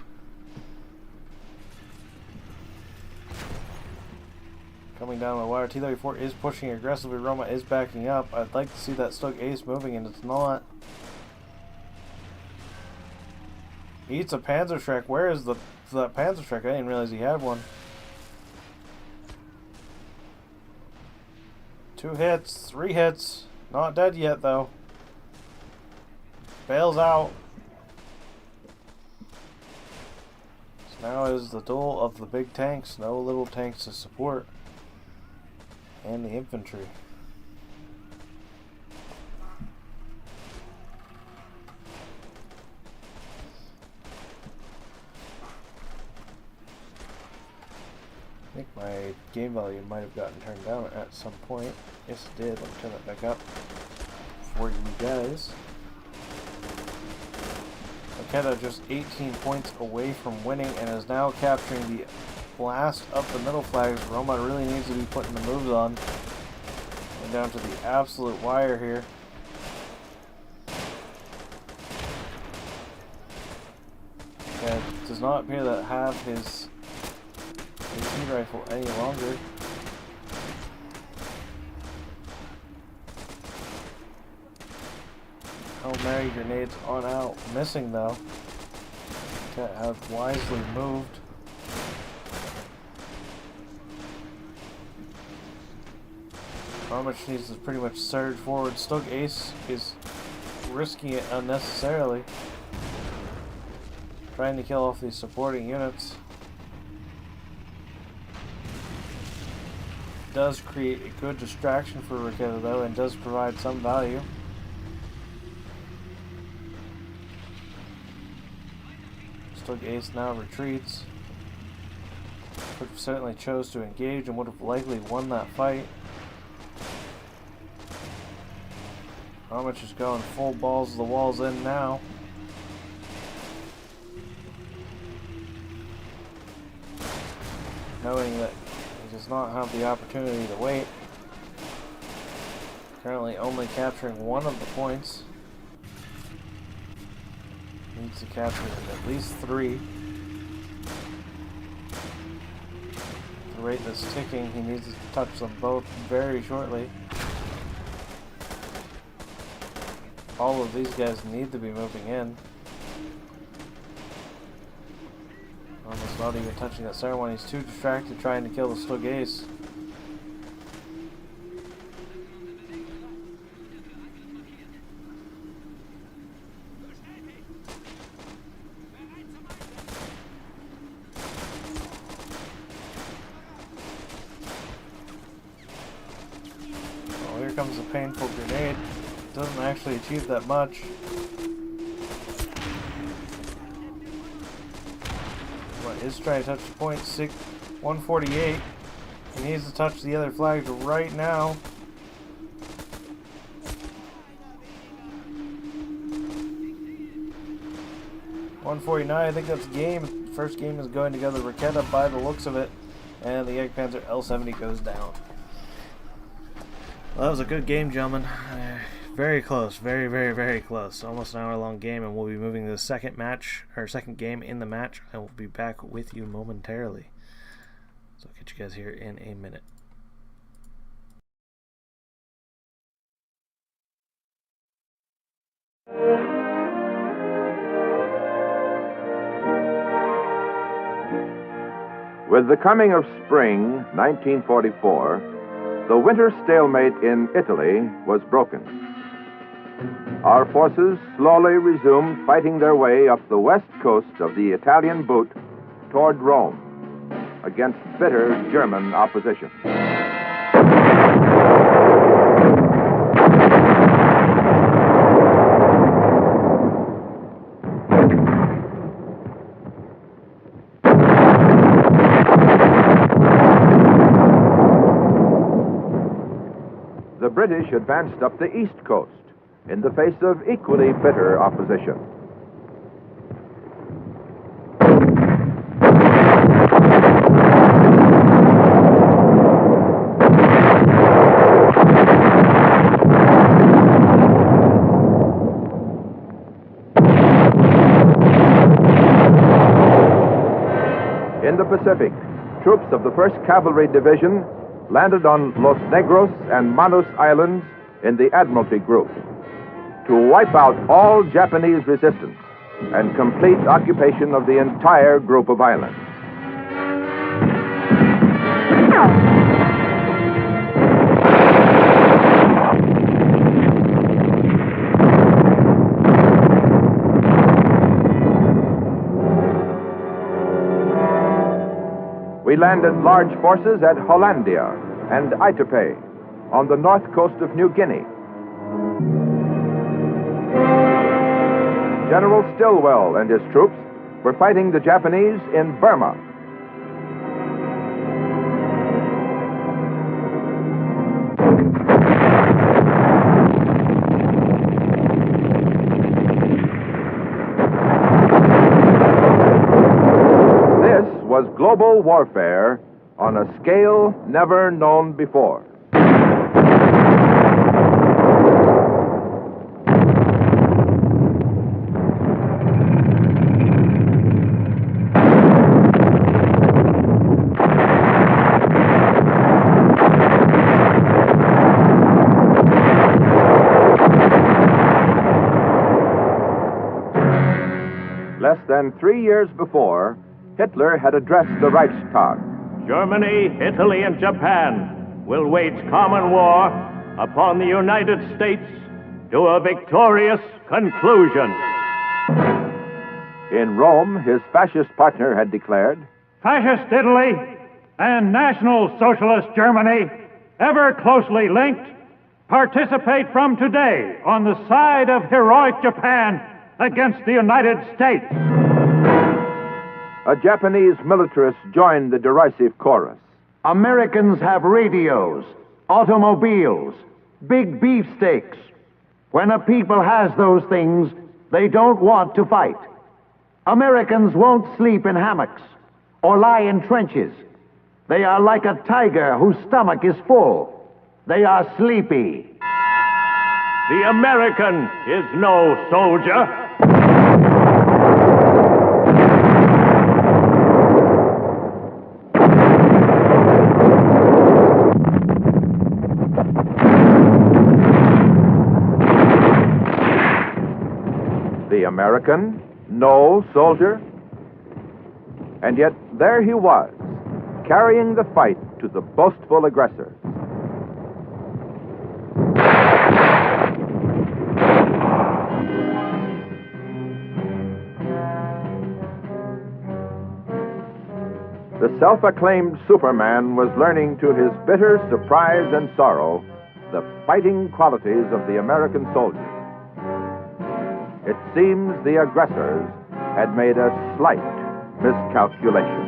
Coming down the wire, T-34 is pushing aggressively. Roma is backing up. I'd like to see that Stoke Ace moving, and it's not. Eats a Panzerschreck. Where is that Panzerschreck? I didn't realize he had one. 2 hits, 3 hits. Not dead yet, though. Bails out. So now is the duel of the big tanks. No little tanks to support. And the infantry. I think my game volume might have gotten turned down at some point. Yes, it did. Let me turn that back up for you guys. Riquetta just 18 points away from winning and is now capturing the last of the middle flags. Roma really needs to be putting the moves on. And down to the absolute wire here. And it does not appear to have his AT rifle any longer. Hail Mary grenades on out. Missing though. Have wisely moved. Romich needs to pretty much surge forward. Stoke Ace is risking it unnecessarily. Trying to kill off these supporting units. Does create a good distraction for Riketa though, and does provide some value. Stug Ace now retreats. Could have certainly chose to engage and would have likely won that fight. Romich is going full balls to the walls in now. Knowing that he does not have the opportunity to wait. Currently only capturing one of the points. Needs to capture at least 3. The rate that's ticking, he needs to touch them both very shortly. All of these guys need to be moving in. Almost not even touching that center one. He's too distracted trying to kill the Stug Ace. Oh, here comes a painful grenade. Doesn't actually achieve that much. But is trying to touch the point. 148. He needs to touch the other flags right now. .149. I think that's game. First game is going together. Riketa by the looks of it, and the Jagdpanzer L70 goes down. Well, that was a good game, gentlemen. Very close, very close. Almost an hour-long game, and we'll be moving to the second match, or second game in the match. I will be back with you momentarily. So I'll catch you guys here in a minute. With the coming of spring, 1944, the winter stalemate in Italy was broken. Our forces slowly resumed fighting their way up the west coast of the Italian boot toward Rome against bitter German opposition. The British advanced up the east coast in the face of equally bitter opposition. In the Pacific, troops of the 1st Cavalry Division landed on Los Negros and Manus Islands in the Admiralty Group to wipe out all Japanese resistance and complete occupation of the entire group of islands. We landed large forces at Hollandia and Aitape on the north coast of New Guinea. General Stilwell and his troops were fighting the Japanese in Burma. This was global warfare on a scale never known before. Less than 3 years before, Hitler had addressed the Reichstag. Germany, Italy, and Japan will wage common war upon the United States to a victorious conclusion. In Rome, his fascist partner had declared, Fascist Italy and National Socialist Germany, ever closely linked, participate from today on the side of heroic Japan against the United States. A Japanese militarist joined the derisive chorus. Americans have radios, automobiles, big beefsteaks. When a people has those things, they don't want to fight. Americans won't sleep in hammocks or lie in trenches. They are like a tiger whose stomach is full. They are sleepy. The American is no soldier. The American, no soldier. And yet there he was, carrying the fight to the boastful aggressor. The self-acclaimed Superman was learning to his bitter surprise and sorrow the fighting qualities of the American soldier. It seems the aggressors had made a slight miscalculation.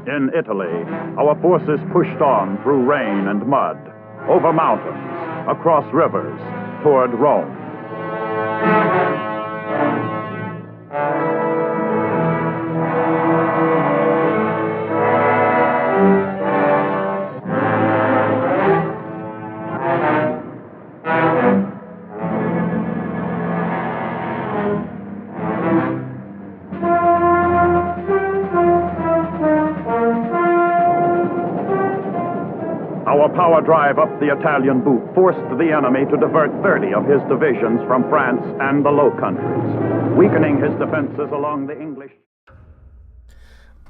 In Italy, our forces pushed on through rain and mud, over mountains, across rivers, toward Rome. Our power drive up the Italian boot forced the enemy to divert 30 of his divisions from France and the Low Countries, weakening his defenses along the English.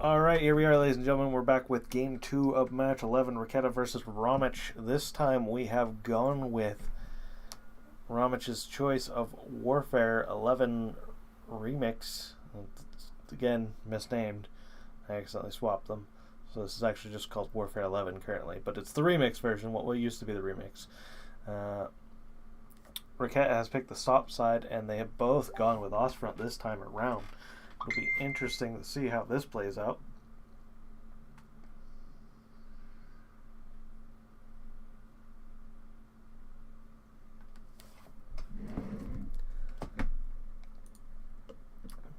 All right, here we are, ladies and gentlemen. We're back with Game 2 of Match 11, Raketa versus Romich. This time we have gone with Romich's choice of Warfare 11 Remix. Again, misnamed. I accidentally swapped them. So this is actually just called Warfare 11 currently, but it's the remix version, what used to be the remix. Raketa has picked the stop side, and they have both gone with Ostfront this time around. It'll be interesting to see how this plays out.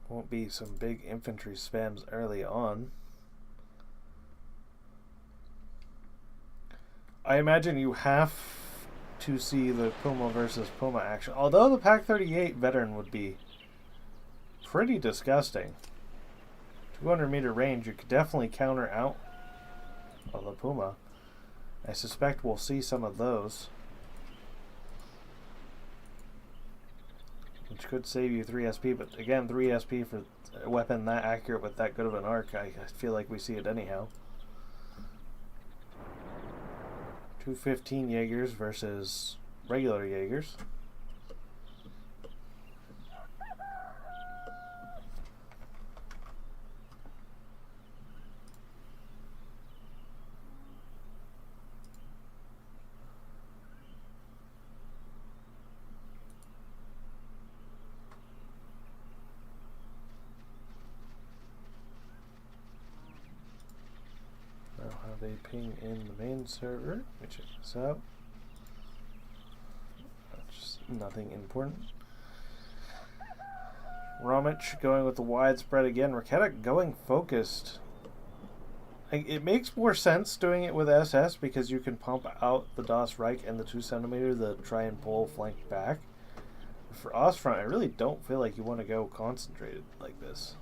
Won't be some big infantry spams early on. I imagine you have to see the Puma versus Puma action. Although the Pak-38 veteran would be pretty disgusting. 200 meter range, you could definitely counter out the Puma. I suspect we'll see some of those, which could save you 3 SP, but again, 3 SP for a weapon that accurate with that good of an arc, I feel like we see it anyhow. 215 Jaegers versus regular Jaegers. have a ping in the main server. Let me check this out. Just nothing important. Romich going with the widespread again. Raketa going focused. It makes more sense doing it with SS because you can pump out the Das Reich and the 2 centimeter to try and pull flank back. For Ostfront, I really don't feel like you want to go concentrated like this.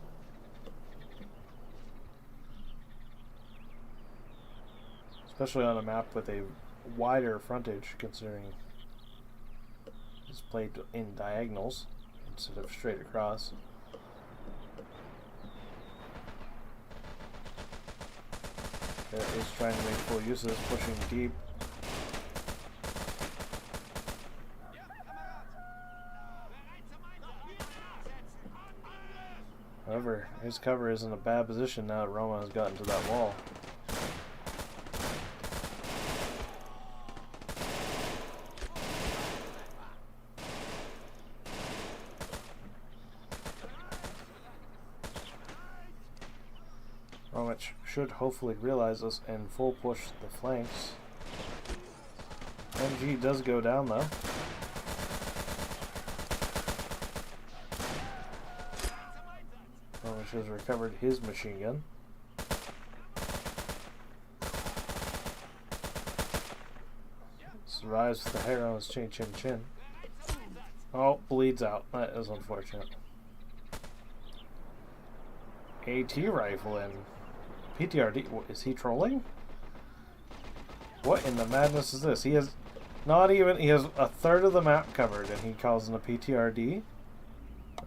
Especially on a map with a wider frontage, considering it's played in diagonals instead of straight across. There is trying to make full use of this, pushing deep. However, his cover is in a bad position now that Roma has gotten to that wall. Romich should hopefully realize this and full push the flanks. MG does go down though. Romich has recovered his machine gun. Survives with the hair on his chin chin chin. Oh, bleeds out. That is unfortunate. AT rifle in. PTRD, is he trolling? What in the madness is this? He has not even, he has a third of the map covered and he calls in a PTRD?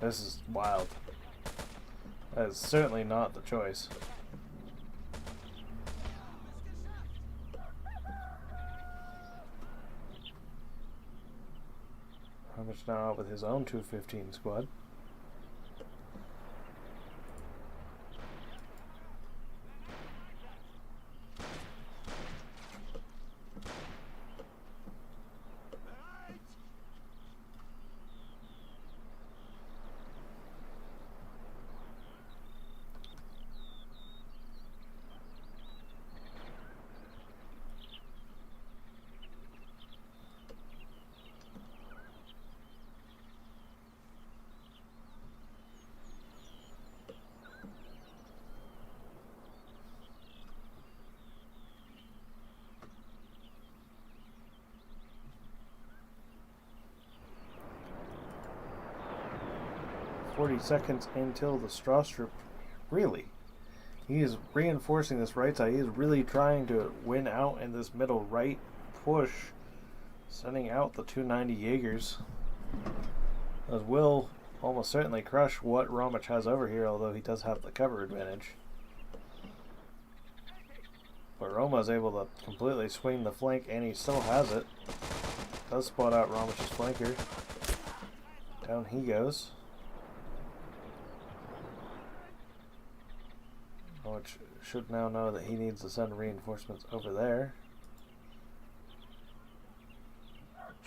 This is wild. That is certainly not the choice. How much now out with his own 215 squad? Seconds until the Strasstrup. Really, he is reinforcing this right side. He is really trying to win out in this middle right push, sending out the 290 Jaegers. As will almost certainly crush what Romich has over here, although he does have the cover advantage. But Roma is able to completely swing the flank, and he still has it. Does spot out Romich's flanker. Down he goes. Which should now know that he needs to send reinforcements over there.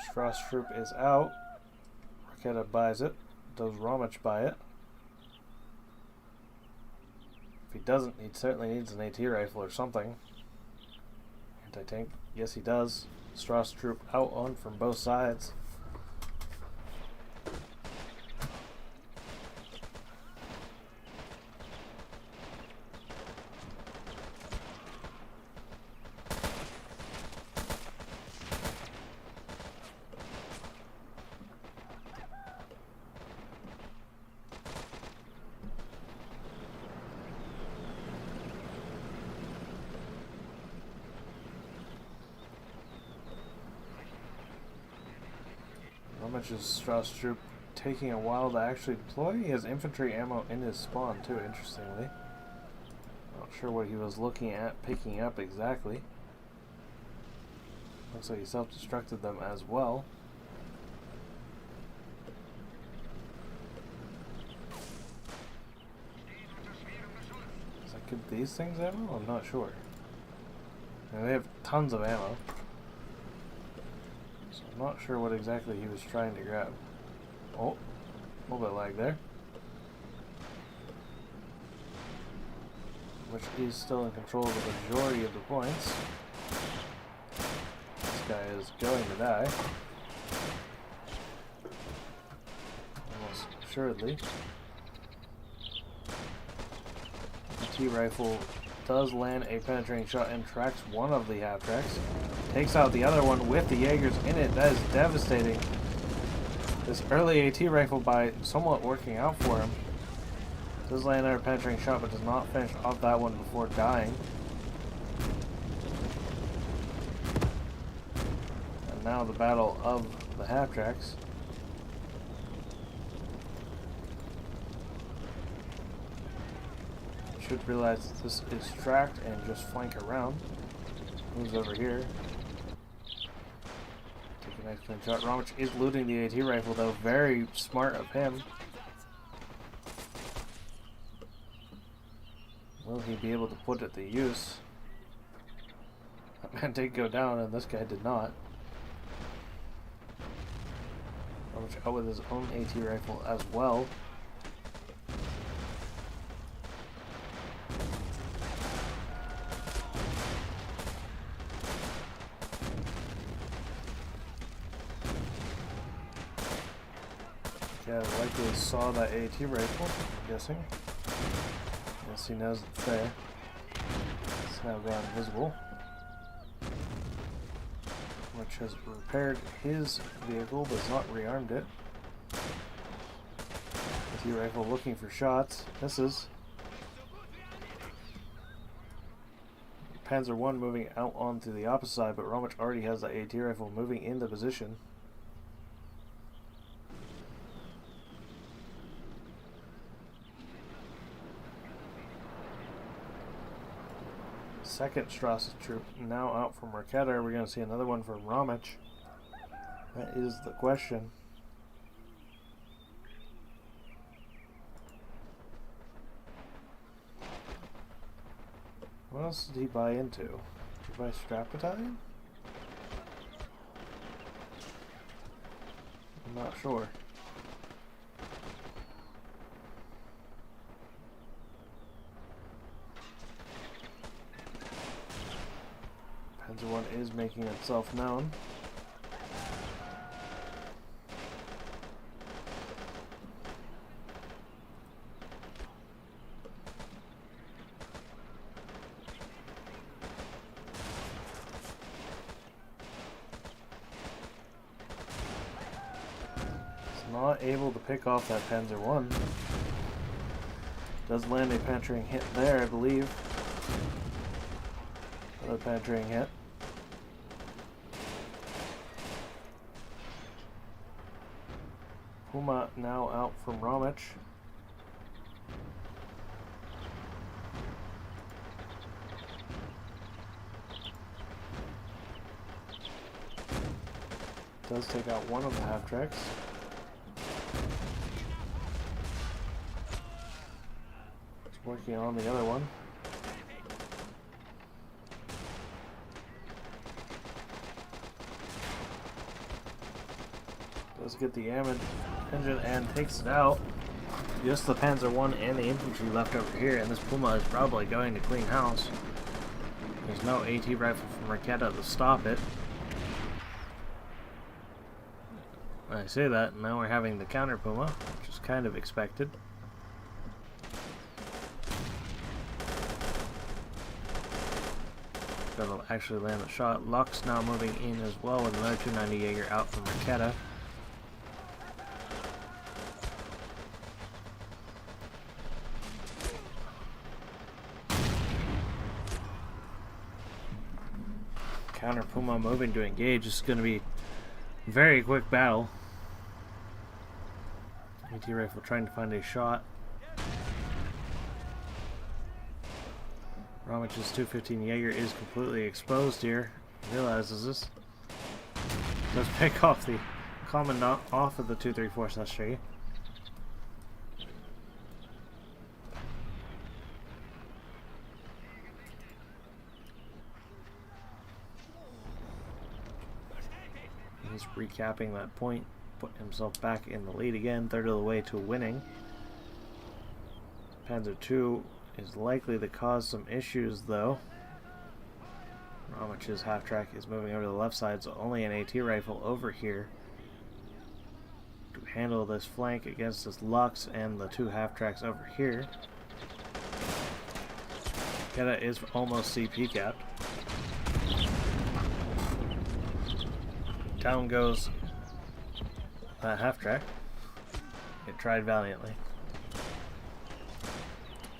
Strasstrup is out. Raketa buys it. Does Romich buy it? If he doesn't, he certainly needs an AT rifle or something. Anti-tank. Yes, he does. Strasstrup out on from both sides. Is Strasstrup taking a while to actually deploy? He has infantry ammo in his spawn too, interestingly. Not sure what he was looking at picking up exactly. Looks like he self-destructed them as well. Does that give these things ammo? I'm not sure. And they have tons of ammo. I'm not sure what exactly he was trying to grab. Oh, a little bit of lag there. which is still in control of the majority of the points. This guy is going to die. Almost assuredly. The T-rifle does land a penetrating shot and tracks one of the half-tracks. Takes out the other one with the Jaegers in it. That is devastating. This early AT rifle, by somewhat working out for him, does land another penetrating shot, but does not finish off that one before dying. And now the battle of the half-tracks. Should realize that this is tracked and just flank around. Moves over here. Take a nice clean shot. Romich is looting the AT rifle though. Very smart of him. Will he be able to put it to use? That man did go down and this guy did not. Romich out with his own AT rifle as well. Yeah, likely saw that AT rifle, I'm guessing. Yes, he knows it's there. It's now gone invisible. Which has repaired his vehicle, but has not rearmed it. AT rifle looking for shots. Misses. Panzer 1 moving out onto the opposite side, but Romich already has the AT rifle moving into position. Second Strasser troop now out from Marquetta. We're going to see another one from Romich. That is the question. What else did he buy into? Did he buy Strap Battalion? I'm not sure. Panzer 1 is making itself known. It's not able to pick off that Panzer 1. Does land a penetrating hit there, I believe. Another penetrating hit. Puma now out from Romich. Does take out one of the half-tracks. It's working on the other one. Does get the engine and takes it out. Just the Panzer 1 and the infantry left over here, and this Puma is probably going to clean house. There's no AT rifle from Marquetta to stop it. When I say that, now we're having the counter Puma, which is kind of expected. That'll actually land the shot. Luck's now moving in as well with another 290 Jaeger out from Marquetta. Counter Puma moving to engage. This is going to be a very quick battle. AT rifle trying to find a shot. Romich's 215 Jaeger is completely exposed here. He realizes this. Does pick off the commandant off of the 234 Sashi. He's recapping that point, put himself back in the lead again, third of the way to winning. Panzer 2 is likely to cause some issues, though. Romich's half-track is moving over to the left side, so only an AT rifle over here to handle this flank against this Lux and the two half-tracks over here. Keta is almost CP capped. Down goes that half-track. It tried valiantly.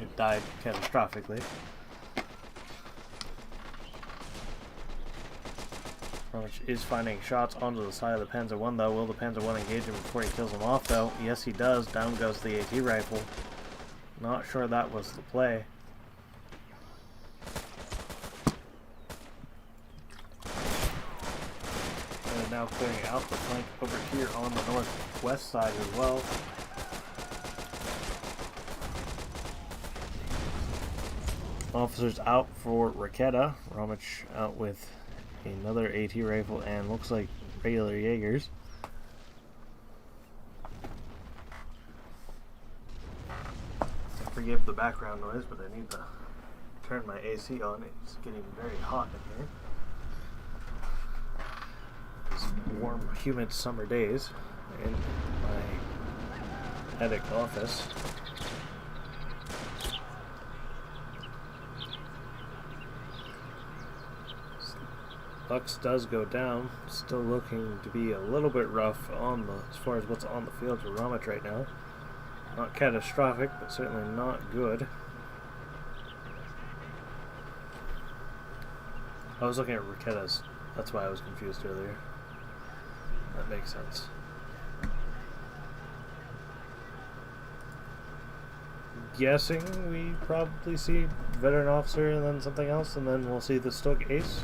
It died catastrophically. Which is finding shots onto the side of the Panzer I, though. Will the Panzer I engage him before he kills him off, though? Yes, he does. Down goes the AT rifle. Not sure that was the play. And now clearing out the flank over here on the northwest side as well. Officers out for Raketa. Romich out with another AT rifle and looks like regular Jaegers. Forgive the background noise, but I need to turn my AC on. It's getting very hot in here. These warm, humid summer days in my attic office. Lux does go down, still looking to be a little bit rough on the as far as what's on the field for Romich right now. Not catastrophic, but certainly not good. I was looking at Raketa's, that's why I was confused earlier. That makes sense. Guessing we probably see veteran officer and then something else, and then we'll see the Stoic Ace.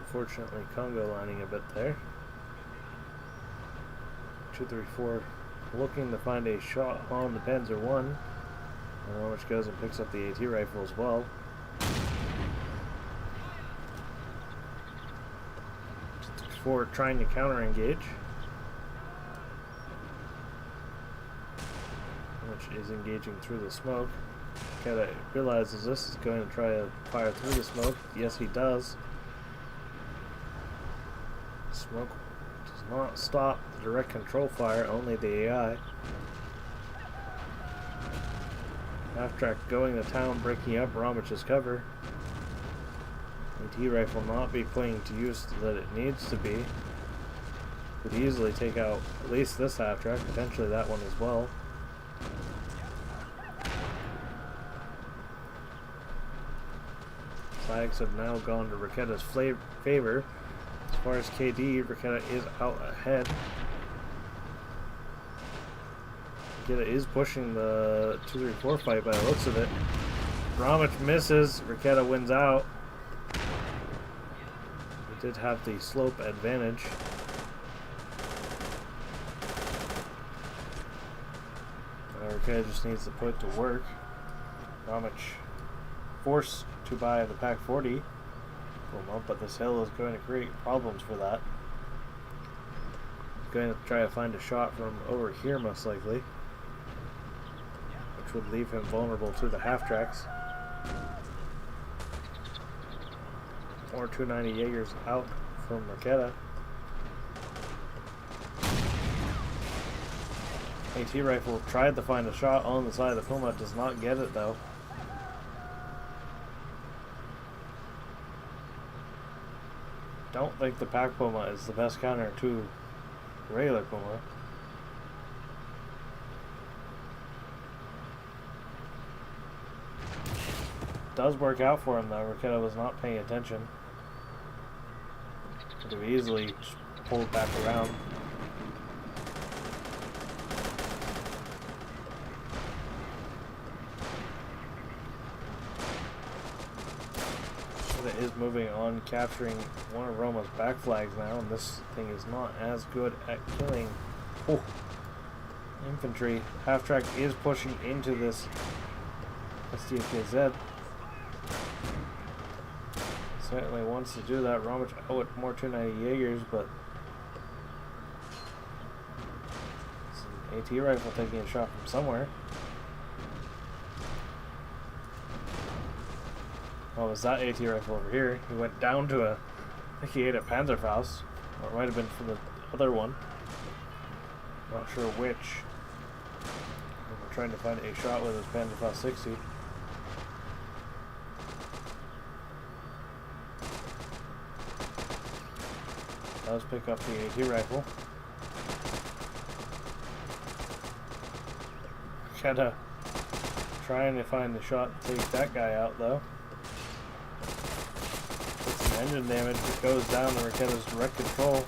Unfortunately, Congo lining a bit there. 234 looking to find a shot on the Panzer I. And Romich goes and picks up the AT rifle as well. 234 trying to counter engage. Which is engaging through the smoke. Keta realizes this is going to try to fire through the smoke. Yes, he does. Smoke does not stop the direct control fire, only the AI. Half-track going to town, breaking up Romich's cover. AT rifle not be putting to use that it needs to be. Could easily take out at least this half-track, potentially that one as well. Flags have now gone to Raketa's favor. As far as KD, Raketa is out ahead. Raketa is pushing the 234 fight by the looks of it. Romich misses. Raketa wins out. He did have the slope advantage. Raketa just needs to put to work. Romich forced to buy the Pack 40. But this hill is going to create problems for that. Going to try to find a shot from over here most likely, which would leave him vulnerable to the half-tracks. Or 290 Jaegers out from Raketa. AT rifle tried to find a shot on the side of the Puma, does not get it though. Don't think the Pack Puma is the best counter to regular Puma. Does work out for him though. Raketa was not paying attention. Could have easily just pulled back around. Is moving on, capturing one of Roma's back flags now, and this thing is not as good at killing. Oh, infantry. Half-track is pushing into this STKZ. Certainly wants to do that. Roma with more 290 Jaegers, but it's an AT rifle taking a shot from somewhere. Oh, it's that AT rifle over here. He went down to I think he ate a Panzerfaust, or it might have been from the other one. Not sure which. We're trying to find a shot with his Panzerfaust 60. Does pick up the AT rifle. Kinda trying to find the shot to take that guy out though. Get some engine damage. It goes down to Raketta's direct control.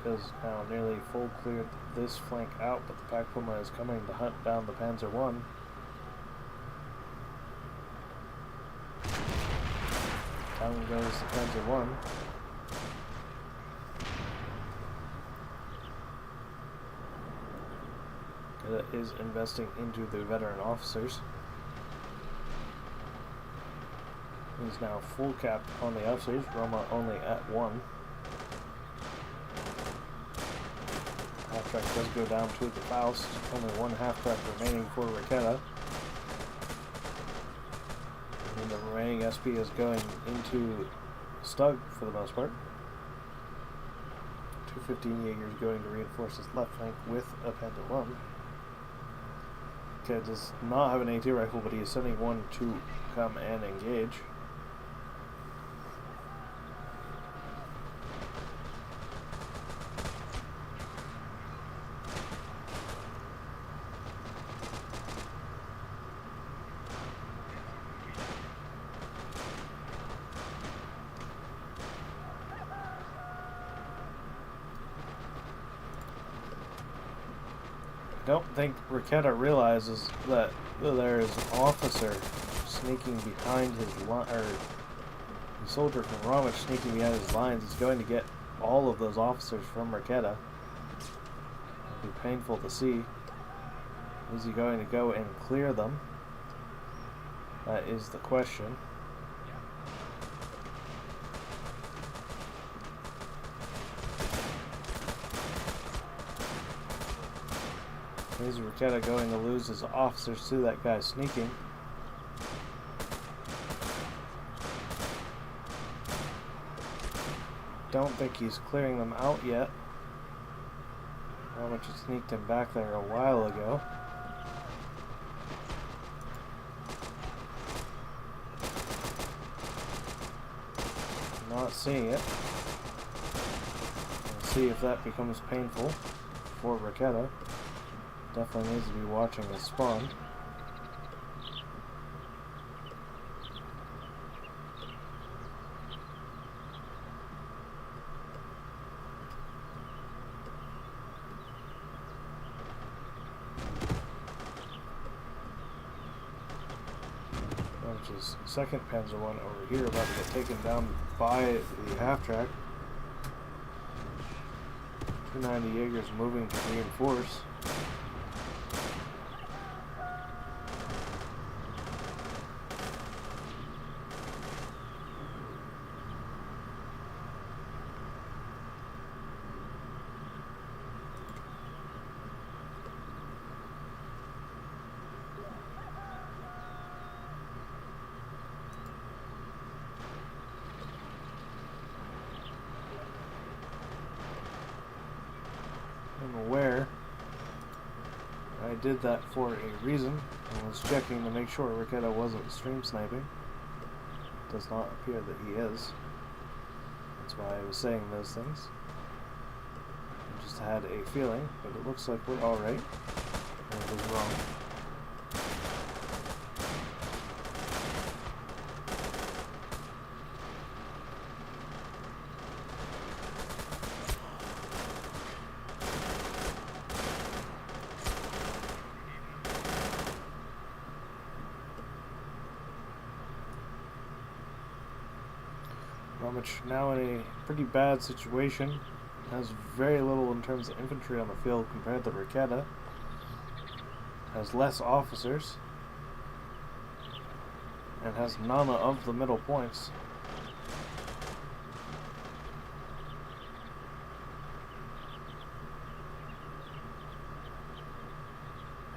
Is now nearly full cleared this flank out, but the Pac Puma is coming to hunt down the Panzer I. Down goes the Panzer I. That is investing into the veteran officers. He's now full capped on the officers, Roma only at 1. Half-track does go down to the Faust. Only one half-track remaining for Raketa. And the remaining SP is going into Stug for the most part. 215 Jaegers going to reinforce his left flank with a Panther 1. Okay, does not have an AT rifle, but he is sending one to come and engage. I don't think Raketa realizes that there is an officer sneaking behind his line, or a soldier from Roma sneaking behind his lines. He's going to get all of those officers from Raketa. It'll be painful to see. Is he going to go and clear them? That is the question. Is Raketa going to lose his officers to that guy sneaking? Don't think he's clearing them out yet. How much he sneaked him back there a while ago. Not seeing it. We'll see if that becomes painful for Raketa. Definitely needs to be watching his spawn. Which is second Panzer I over here, about to get taken down by the half-track. 290 Jaegers moving to reinforce. I'm aware I did that for a reason. I was checking to make sure Raketa wasn't stream sniping. Does not appear that he is. That's why I was saying those things. I just had a feeling, but it looks like we're alright. I was wrong. Romich now in a pretty bad situation. Has very little in terms of infantry on the field compared to Raketa. Has less officers. And has none of the middle points.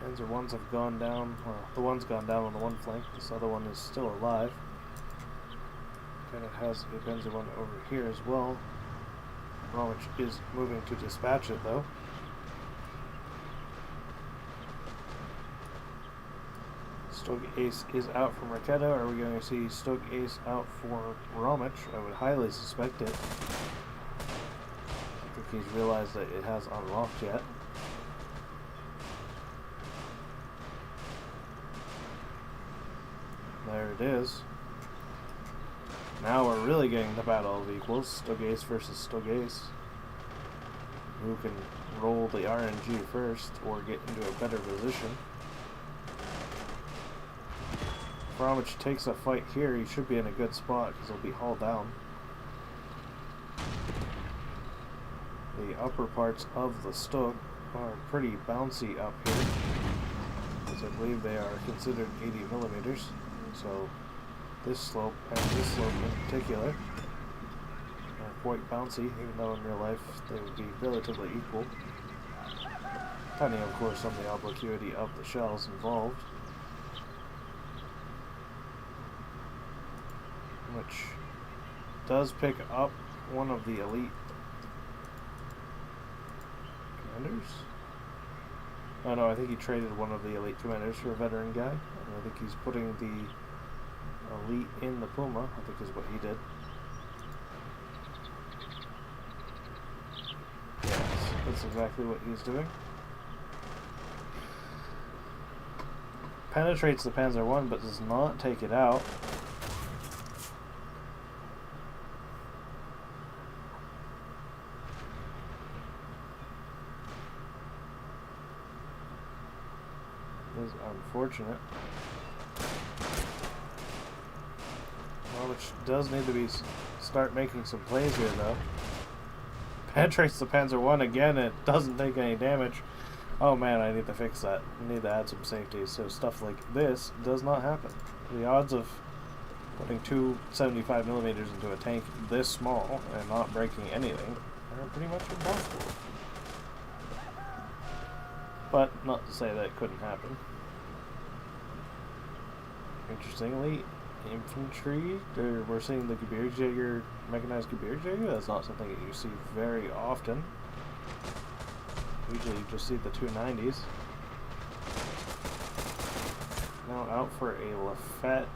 Panzer ones have gone down. Well, the one's gone down on the one flank. This other one is still alive. And it has a Panzer one over here as well. Romich is moving to dispatch it though. Stoke Ace is out from Raketa. Are we going to see Stoke Ace out for Romich? I would highly suspect it. I think he's realized that it has unlocked yet. There it is. Now we're really getting the battle of equals. Stoke Ace versus Stoke Ace. Who can roll the RNG first or get into a better position. If Romich takes a fight here, he should be in a good spot because he'll be hauled down. The upper parts of the Stoke are pretty bouncy up here, as I believe they are considered 80 millimeters. So this slope and this slope in particular are quite bouncy, even though in real life they would be relatively equal, depending of course on the obliquity of the shells involved, which does pick up one of the elite commanders. Oh no, I think he traded one of the elite commanders for a veteran guy, and I think he's putting the elite in the Puma, I think is what he did. Yes, that's exactly what he's doing. Penetrates the Panzer I, but does not take it out. It is unfortunate. Which does need to be start making some plays here, though. Penetrates the Panzer I again, and it doesn't take any damage. Oh man, I need to fix that. I need to add some safety, so stuff like this does not happen. The odds of putting two 75mm into a tank this small and not breaking anything are pretty much impossible. But not to say that it couldn't happen. Interestingly, infantry, we're seeing the Gebirgsjäger, mechanized Gebirgsjäger. That's not something that you see very often. Usually you just see the 290s. Now out for a Lafette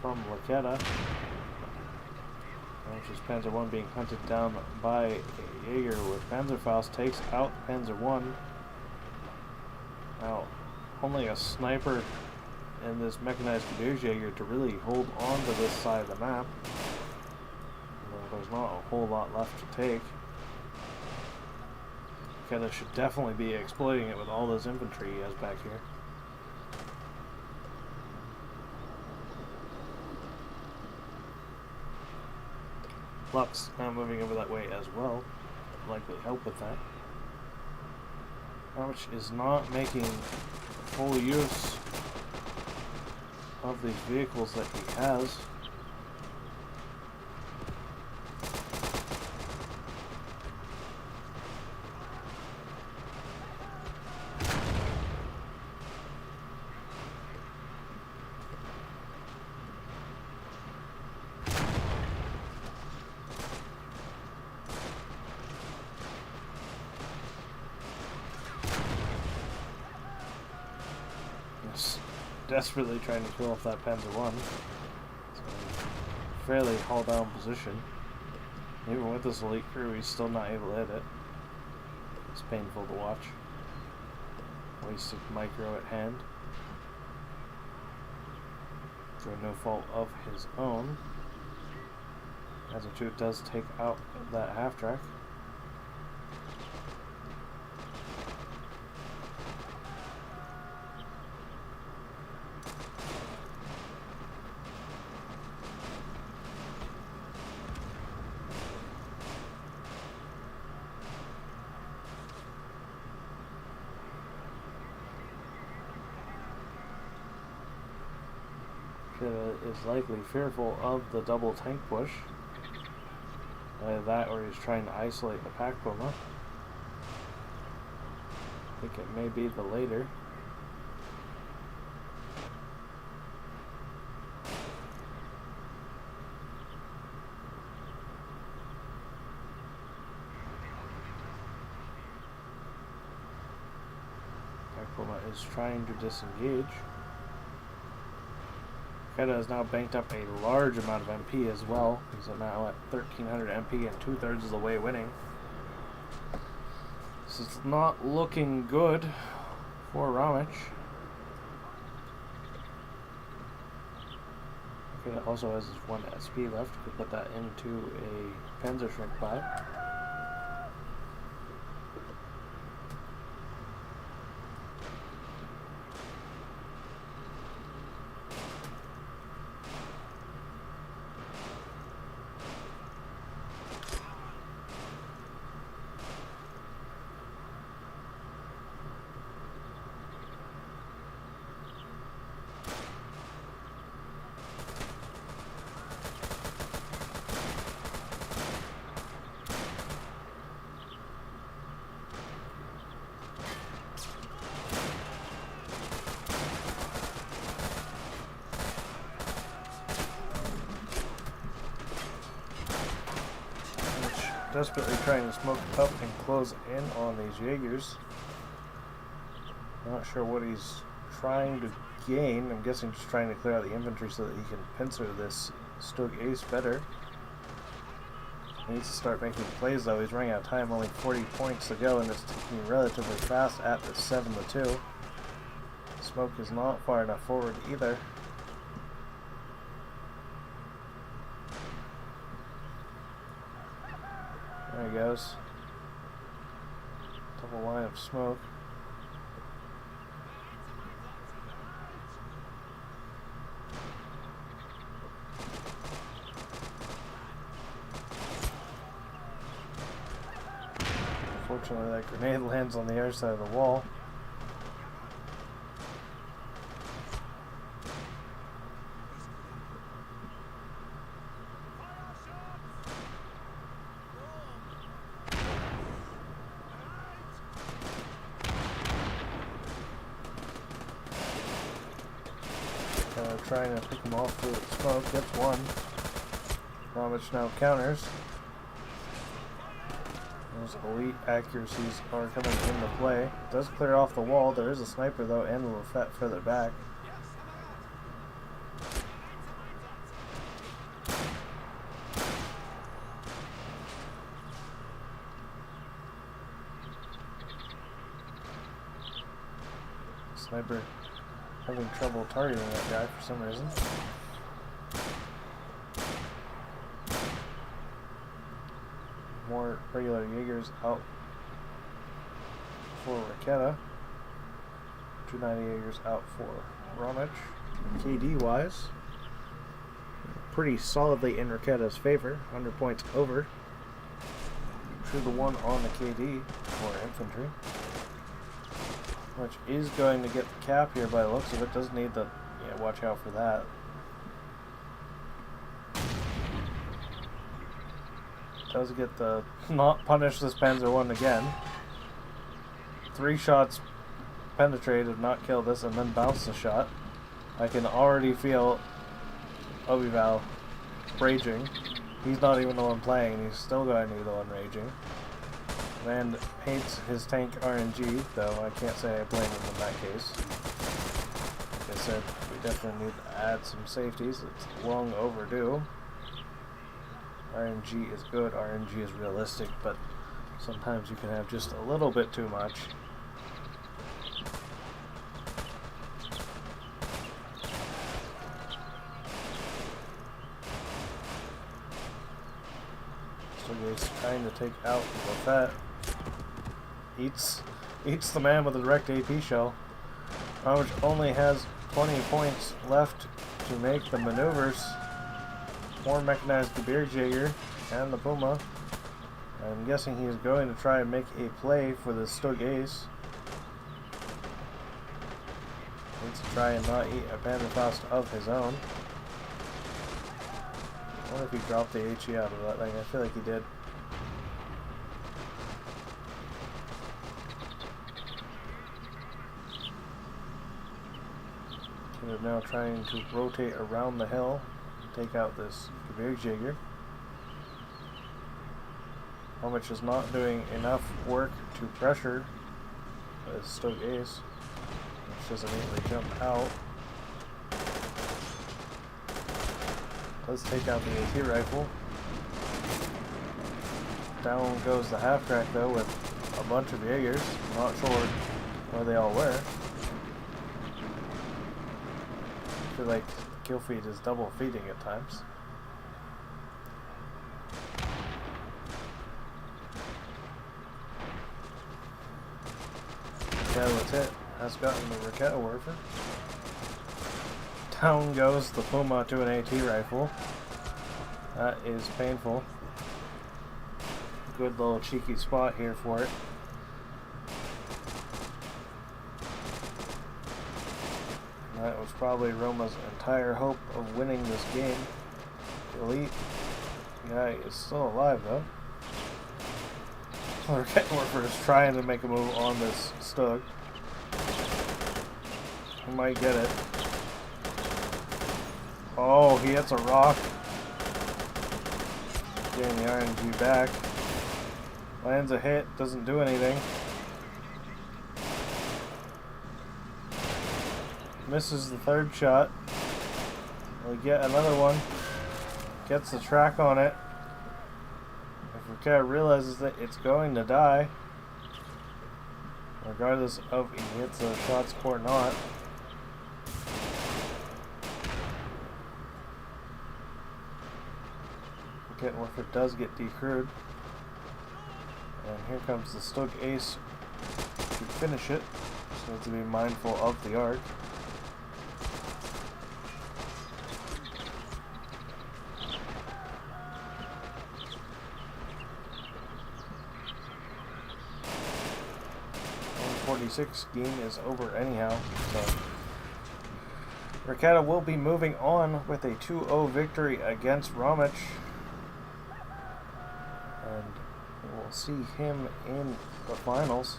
from Raketa. Which is Panzer I being hunted down by a Jaeger with Panzerfaust. Takes out Panzer I. Now, only a sniper and this mechanized Gebirgsjäger to really hold on to this side of the map. There's not a whole lot left to take. Raketa should definitely be exploiting it with all this infantry he has back here. Lux now moving over that way as well. Likely help with that. Romich is not making full use of these vehicles that he has. Desperately trying to kill off that Panzer I. It's a fairly haul down position. Even with this elite crew, he's still not able to hit it. It's painful to watch. Wasted micro at hand. Through no fault of his own. As a truth does take out that half track. is likely fearful of the double tank push. Either that or he's trying to isolate the pack Puma. I think it may be the later. Pack Puma is trying to disengage. Keda has now banked up a large amount of MP as well. He's now at 1,300 MP and 2/3 of the way winning. This is not looking good for Roma. Keda also has his 1 SP left. Could put that into a Panzer Shrink buy. Desperately trying to smoke up and close in on these Jaegers. Not sure what he's trying to gain. I'm guessing just trying to clear out the infantry so that he can pincer this Stug Ace better. He needs to start making plays though. He's running out of time, only 40 points to go, and it's ticking relatively fast at the 7-2. Smoke is not far enough forward either. There he goes. Double line of smoke. Unfortunately, that grenade lands on the other side of the wall. Trying to pick him off through the smoke, gets one. Romich now counters. Those elite accuracies are coming into play. It does clear off the wall. There is a sniper though, and a Lafette further back. Sniper having trouble targeting that guy for some reason. More regular Jaegers out for Raketa. 290 Jaegers out for Romich. KD wise, pretty solidly in Raketa's favor. 100 points over. 2-1 on the KD for infantry. Which is going to get the cap here by the looks of it. Does need the... yeah, watch out for that. Does get the... not punish this Panzer 1 again. 3 shots penetrated, not kill this, and then bounce the shot. I can already feel Obival raging. He's not even the one playing, he's still going to be the one raging. And hates his tank RNG, though I can't say I blame him in that case. Like I said, we definitely need to add some safeties. It's long overdue. RNG is good, RNG is realistic, but sometimes you can have just a little bit too much. So he's trying to take out Lafette. Eats the man with a direct AP shell. Romich only has 20 points left to make the maneuvers. More mechanized Gebirgsjäger and the Puma. I'm guessing he's going to try and make a play for the Stug Ace. Needs to try and not eat a Panzerfaust of his own. wonder if he dropped the HE out of that thing. I feel like he did. They're now trying to rotate around the hill, take out this big jigger. Romich is not doing enough work to pressure his Stug Ace, which doesn't immediately jump out. Let's take out the AT rifle. Down goes the half track though with a bunch of Jaegers. Not sure where they all were. I feel like kill feed is double feeding at times. Raquette's hit has gotten the Raquette Warfare. Down goes the Puma to an AT rifle. That is painful. Good little cheeky spot here for it. That was probably Roma's entire hope of winning this game. The elite guy is still alive though. Raquette Warfare is trying to make a move on this Stug. He might get it. Oh, he hits a rock. Getting the RNG back. Lands a hit, doesn't do anything. Misses the third shot. We get another one. Gets the track on it. If Raquette realizes that it's going to die, regardless of if he hits the shots or not. Raquette Warfare does get decrewed. And here comes the Stug Ace to finish it. So to be mindful of the arc. Game is over anyhow, so Raquette will be moving on with a 2-0 victory against Romich, and we'll see him in the finals.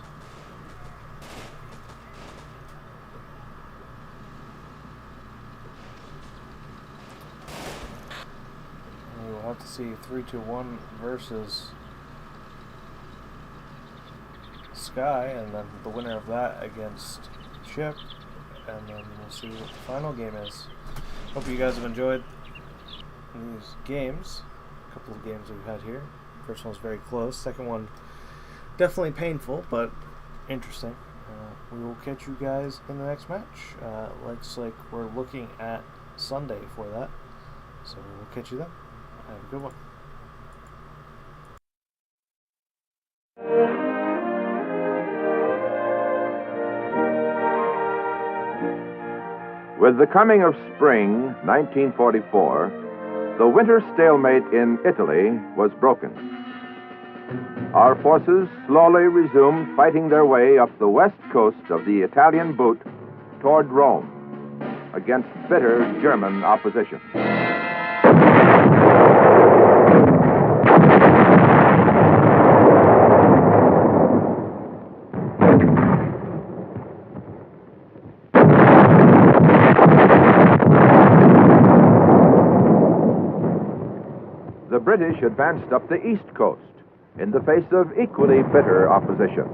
And we will have to see 3-1 versus Sky, and then the winner of that against Chip, and then we'll see what the final game is. Hope you guys have enjoyed these games. A couple of games we've had here. First one was very close. Second one definitely painful, but interesting. We will catch you guys in the next match. Looks like we're looking at Sunday for that, so we'll catch you then. Have a good one. With the coming of spring, 1944, the winter stalemate in Italy was broken. Our forces slowly resumed fighting their way up the west coast of the Italian boot toward Rome, against bitter German opposition. The British advanced up the east coast in the face of equally bitter opposition.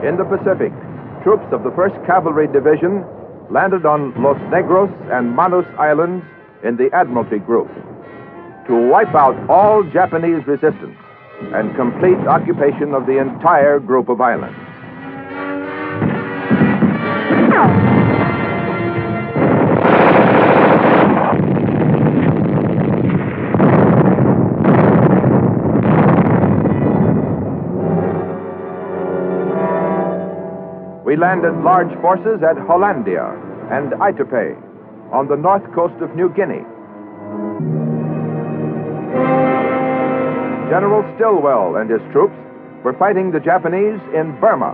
In the Pacific, troops of the 1st Cavalry Division landed on Los Negros and Manus Islands in the Admiralty Group to wipe out all Japanese resistance and complete occupation of the entire group of islands. We landed large forces at Hollandia and Aitape, on the north coast of New Guinea. General Stilwell and his troops were fighting the Japanese in Burma.